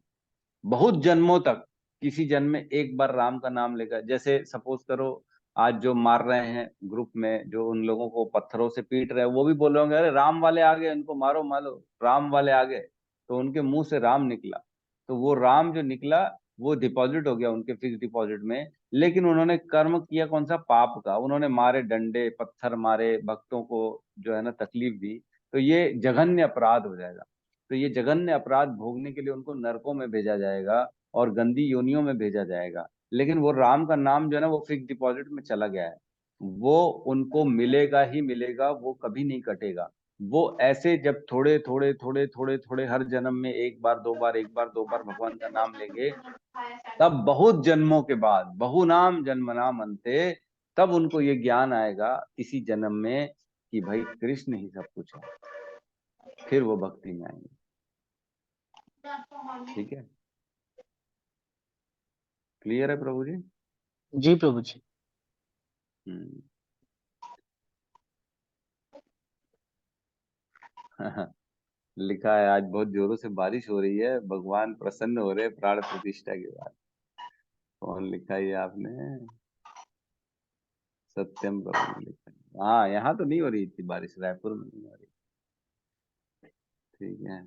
बहुत जन्मों तक। किसी जन्म में एक बार राम का नाम लेकर, जैसे सपोज करो, आज जो मार रहे हैं ग्रुप में, जो उन लोगों को पत्थरों से पीट रहे हैं, वो भी बोल रहे होंगे, अरे राम वाले आ गए, उनको मारो मारो, राम वाले आ गए। तो उनके मुंह से राम निकला, तो वो राम जो निकला, वो डिपॉजिट हो गया उनके फिक्स डिपॉजिट में। लेकिन उन्होंने कर्म किया कौन सा, पाप का। उन्होंने मारे, डंडे पत्थर मारे, भक्तों को जो है ना तकलीफ दी, तो ये जघन्य अपराध हो जाएगा। तो ये जघन्य अपराध भोगने के लिए उनको नरकों में भेजा जाएगा और गंदी योनियों में भेजा जाएगा। लेकिन वो राम का नाम जो है ना, वो फिक्स डिपॉजिट में चला गया है, वो उनको मिलेगा ही मिलेगा, वो कभी नहीं कटेगा। वो ऐसे जब थोड़े थोड़े थोड़े थोड़े थोड़े हर जन्म में एक बार दो बार, एक बार दो बार भगवान का नाम लेंगे, तब बहुत जन्मों के बाद, बहु नाम जन्म नाम अंते, तब उनको ये ज्ञान आएगा इसी जन्म में कि भाई कृष्ण ही सब कुछ है। फिर वो भक्ति में आएंगे। ठीक है, क्लियर है प्रभु जी? जी प्रभु जी। हम्म। लिखा है आज बहुत जोरों से बारिश हो रही है, भगवान प्रसन्न हो रहे हैं प्राण प्रतिष्ठा के बाद। कौन लिखा है ये आपने? सत्यम प्रभु ने लिखा है। हाँ, यहाँ तो नहीं हो रही थी बारिश, रायपुर में नहीं हो रही। ठीक है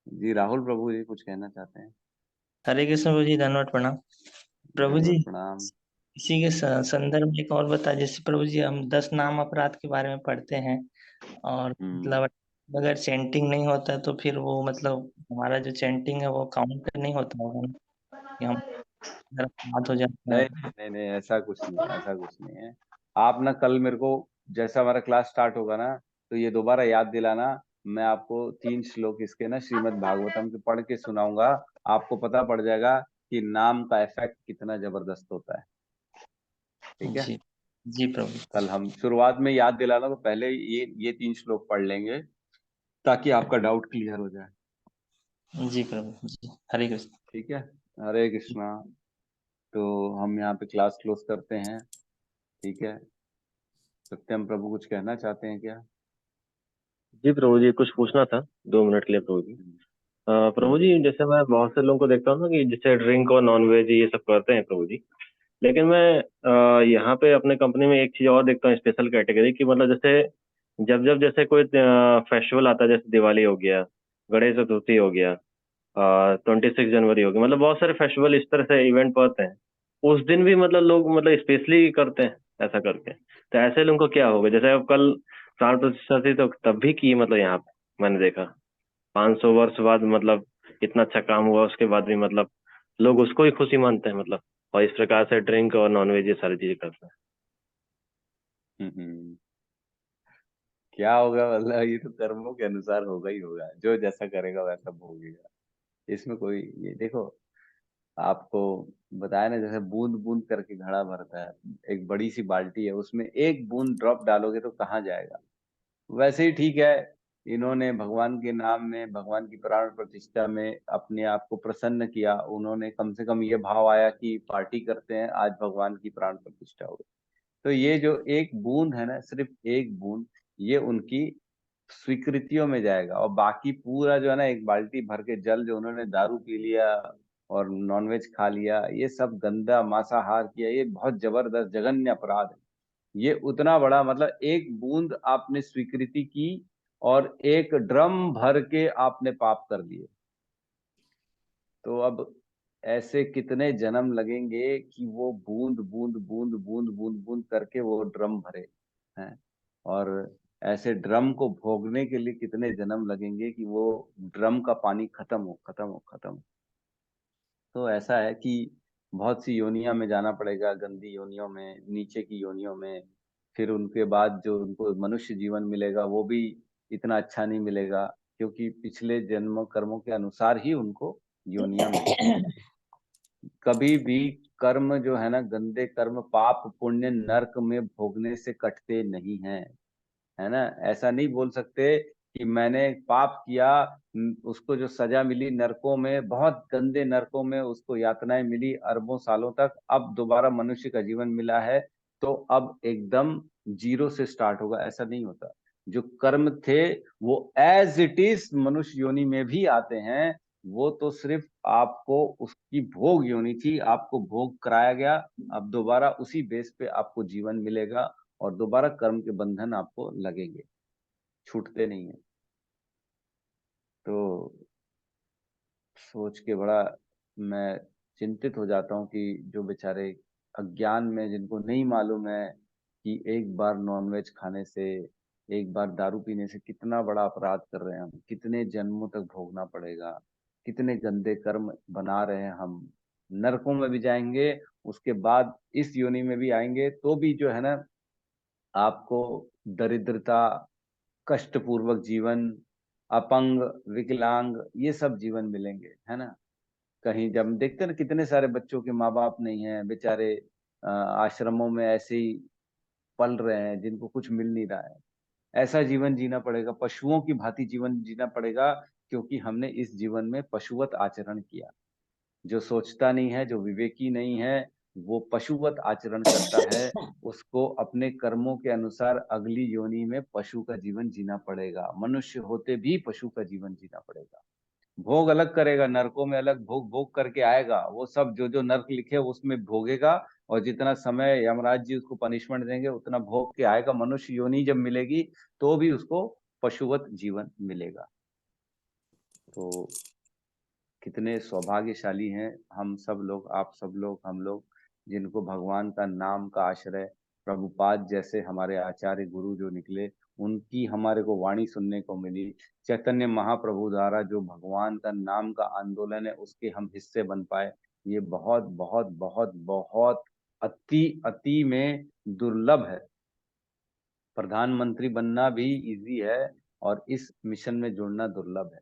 जी। राहुल प्रभु जी कुछ कहना चाहते हैं? हरे कृष्ण प्रभु जी, धन्यवाद, प्रणाम प्रभु जी। दंडवत प्रणाम। इसी के संदर्भ में एक और बता, जैसे प्रभु जी हम 10 नाम अपराध के बारे में पढ़ते हैं, और हम्म। मतलब अगर चैंटिंग नहीं होता है तो फिर वो मतलब हमारा जो चैंटिंग है वो काउंट नहीं होता होगा ना, कि हम अगर अपराध हो जाता है। नहीं नहीं नहीं नहीं, ऐसा कुछ नहीं, ऐसा कुछ नहीं है। आप ना कल मेरे को, जैसा हमारा क्लास स्टार्ट होगा ना, तो ये दोबारा याद दिलाना। मैं आपको 3 श्लोक इसके ना श्रीमद् भागवतम के पढ़ के सुनाऊंगा। आपको पता पड़ जाएगा कि नाम का इफेक्ट कितना जबरदस्त होता है। ठीक है, जी जी प्रभु। कल हम शुरुआत में याद दिलाना, तो पहले ये 3 श्लोक पढ़ लेंगे ताकि आपका डाउट क्लियर हो जाए। जी प्रभु जी, हरे कृष्ण। ठीक है, हरे कृष्णा। तो हम यहाँ पे क्लास क्लोज करते हैं। ठीक है, सत्यम प्रभु कुछ कहना चाहते हैं क्या? जी प्रभु जी, कुछ पूछना था 2 मिनट के लिए प्रभु जी। प्रभु जी, जैसे मैं बहुत से लोगों को देखता हूँ ना कि जैसे ड्रिंक और नॉन वेज ये सब करते हैं प्रभु जी। लेकिन मैं यहाँ पे अपने कंपनी में एक चीज और देखता हूँ, स्पेशल कैटेगरी की, मतलब जैसे जब जब जैसे कोई फेस्टिवल आता है, जैसे दिवाली हो गया, गणेश चतुर्थी हो गया, 26 जनवरी हो गया, मतलब बहुत सारे फेस्टिवल इस तरह से इवेंट पड़ते हैं। उस दिन भी मतलब लोग मतलब स्पेशली करते हैं ऐसा करके। तो ऐसे लोगों को क्या होगा? जैसे अब कल प्राण प्रतिष्ठा थी तो तब भी की, मतलब यहाँ पे मैंने देखा 500 वर्ष बाद, मतलब इतना अच्छा काम हुआ उसके बाद भी मतलब लोग उसको ही खुशी मानते हैं, मतलब और इस प्रकार से ड्रिंक और नॉनवेज ये सारी चीजें करते हैं। हम्म। क्या होगा, मतलब ये तो कर्मों के अनुसार होगा ही होगा, जो जैसा करेगा वैसा भोगेगा। इसमें कोई, ये देखो, आपको बताया ना, जैसे बूंद बूंद करके घड़ा भरता है। एक बड़ी सी बाल्टी है, उसमें एक बूंद ड्रॉप डालोगे तो कहाँ जाएगा? वैसे ही ठीक है, इन्होंने भगवान के नाम में, भगवान की प्राण प्रतिष्ठा में अपने आप को प्रसन्न किया। उन्होंने कम से कम ये भाव आया कि पार्टी करते हैं, आज भगवान की प्राण प्रतिष्ठा हो। तो ये जो एक बूंद है ना, सिर्फ एक बूंद, ये उनकी स्वीकृतियों में जाएगा। और बाकी पूरा जो है ना, एक बाल्टी भर के जल जो उन्होंने दारू पी लिया और नॉनवेज खा लिया, ये सब गंदा मांसाहार किया, ये बहुत जबरदस्त जघन्य अपराध है। ये उतना बड़ा, मतलब एक बूंद आपने स्वीकृति की और एक ड्रम भर के आपने पाप कर दिए। तो अब ऐसे कितने जन्म लगेंगे कि वो बूंद बूंद बूंद बूंद बूंद बूंद करके वो ड्रम भरे हैं। और ऐसे ड्रम को भोगने के लिए कितने जन्म लगेंगे कि वो ड्रम का पानी खत्म हो खत्म हो खत्म हो। तो ऐसा है कि बहुत सी योनियों में जाना पड़ेगा, गंदी योनियों में, नीचे की योनियों में। फिर उनके बाद जो उनको मनुष्य जीवन मिलेगा वो भी इतना अच्छा नहीं मिलेगा, क्योंकि पिछले जन्म कर्मों के अनुसार ही उनको योनियां मिलती हैं। कभी भी कर्म जो है ना, गंदे कर्म, पाप पुण्य नरक में भोगने से कटते नहीं हैं, है ना। ऐसा नहीं बोल सकते कि मैंने पाप किया, उसको जो सजा मिली नरकों में, बहुत गंदे नरकों में उसको यातनाएं मिली अरबों सालों तक, अब दोबारा मनुष्य का जीवन मिला है तो अब एकदम जीरो से स्टार्ट होगा, ऐसा नहीं होता। जो कर्म थे वो एज इट इज मनुष्य योनि में भी आते हैं। वो तो सिर्फ आपको उसकी भोग योनि थी, आपको भोग कराया गया, अब दोबारा उसी बेस पे आपको जीवन मिलेगा और दोबारा कर्म के बंधन आपको लगेंगे, छूटते नहीं है। तो सोच के बड़ा मैं चिंतित हो जाता हूँ कि जो बेचारे अज्ञान में, जिनको नहीं मालूम है कि एक बार नॉनवेज खाने से, एक बार दारू पीने से कितना बड़ा अपराध कर रहे हैं हम, कितने जन्मों तक भोगना पड़ेगा, कितने गंदे कर्म बना रहे हैं हम, नरकों में भी जाएंगे, उसके बाद इस योनि में भी आएंगे तो भी जो है ना, आपको दरिद्रता, कष्टपूर्वक जीवन, अपंग, विकलांग, ये सब जीवन मिलेंगे, है ना। कहीं जब देखते हैं ना, कितने सारे बच्चों के माँ बाप नहीं है, बेचारे आश्रमों में ऐसे ही पल रहे हैं जिनको कुछ मिल नहीं रहा है। ऐसा जीवन जीना पड़ेगा, पशुओं की भांति जीवन जीना पड़ेगा, क्योंकि हमने इस जीवन में पशुवत आचरण किया। जो सोचता नहीं है, जो विवेकी नहीं है, वो पशुवत आचरण करता है। उसको अपने कर्मों के अनुसार अगली योनि में पशु का जीवन जीना पड़ेगा, मनुष्य होते भी पशु का जीवन जीना पड़ेगा। भोग अलग करेगा, नरकों में अलग भोग भोग करके आएगा, वो सब जो जो नरक लिखे उसमें भोगेगा, और जितना समय यमराज जी उसको पनिशमेंट देंगे उतना भोग के आएगा। मनुष्य योनि जब मिलेगी तो भी उसको पशुवत जीवन मिलेगा। तो कितने सौभाग्यशाली हैं हम सब लोग, आप सब लोग, हम लोग, जिनको भगवान का नाम का आश्रय, प्रभुपाद जैसे हमारे आचार्य गुरु जो निकले, उनकी हमारे को वाणी सुनने को मिली। चैतन्य महाप्रभु द्वारा जो भगवान का नाम का आंदोलन है उसके हम हिस्से बन पाए, ये बहुत बहुत बहुत बहुत अति अति में दुर्लभ है। प्रधानमंत्री बनना भी इजी है और इस मिशन में जुड़ना दुर्लभ है।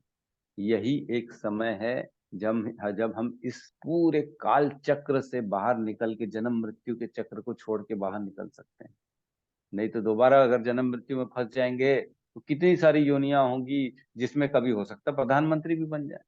यही एक समय है जब हम इस पूरे काल चक्र से बाहर निकल के, जन्म मृत्यु के चक्र को छोड़ के बाहर निकल सकते हैं। नहीं तो दोबारा अगर जन्म मृत्यु में फंस जाएंगे तो कितनी सारी योनियां होंगी जिसमें कभी हो सकता है प्रधानमंत्री भी बन जाए,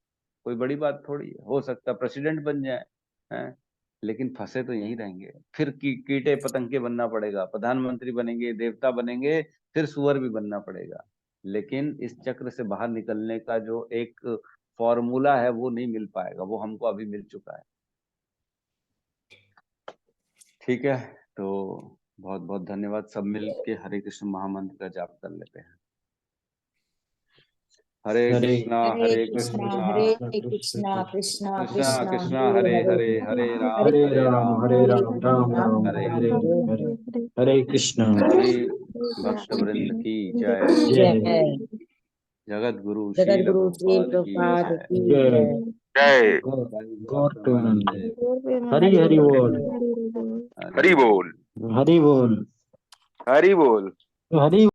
कोई बड़ी बात थोड़ी है, हो सकता है प्रेसिडेंट बन जाए, हैं। लेकिन फंसे तो यहीं रहेंगे, फिर कीटे पतंगे बनना पड़ेगा, प्रधानमंत्री बनेंगे, देवता बनेंगे, फिर सुअर भी बनना पड़ेगा। लेकिन इस चक्र से बाहर निकलने का जो एक फॉर्मूला है वो नहीं मिल पाएगा, वो हमको अभी मिल चुका है। ठीक है, तो बहुत बहुत धन्यवाद। सब मिल के हरे कृष्ण महामंत्र का जाप कर लेते हैं। हरे कृष्णा हरे कृष्णा कृष्णा कृष्णा कृष्णा कृष्णा हरे हरे, हरे राम हरे हरे राम राम राम राम हरे हरे हरे। हरे। हरे कृष्ण। सभी भक्त वृंद की जय। जय जगत गुरु जगत श्रील गुरु श्री प्रभुपाद की प्रभुपाद जय। की जय। जय। जय गौर वंदे हरि हरि बोल। हरि बोल हरि बोल। हरि बोल हरि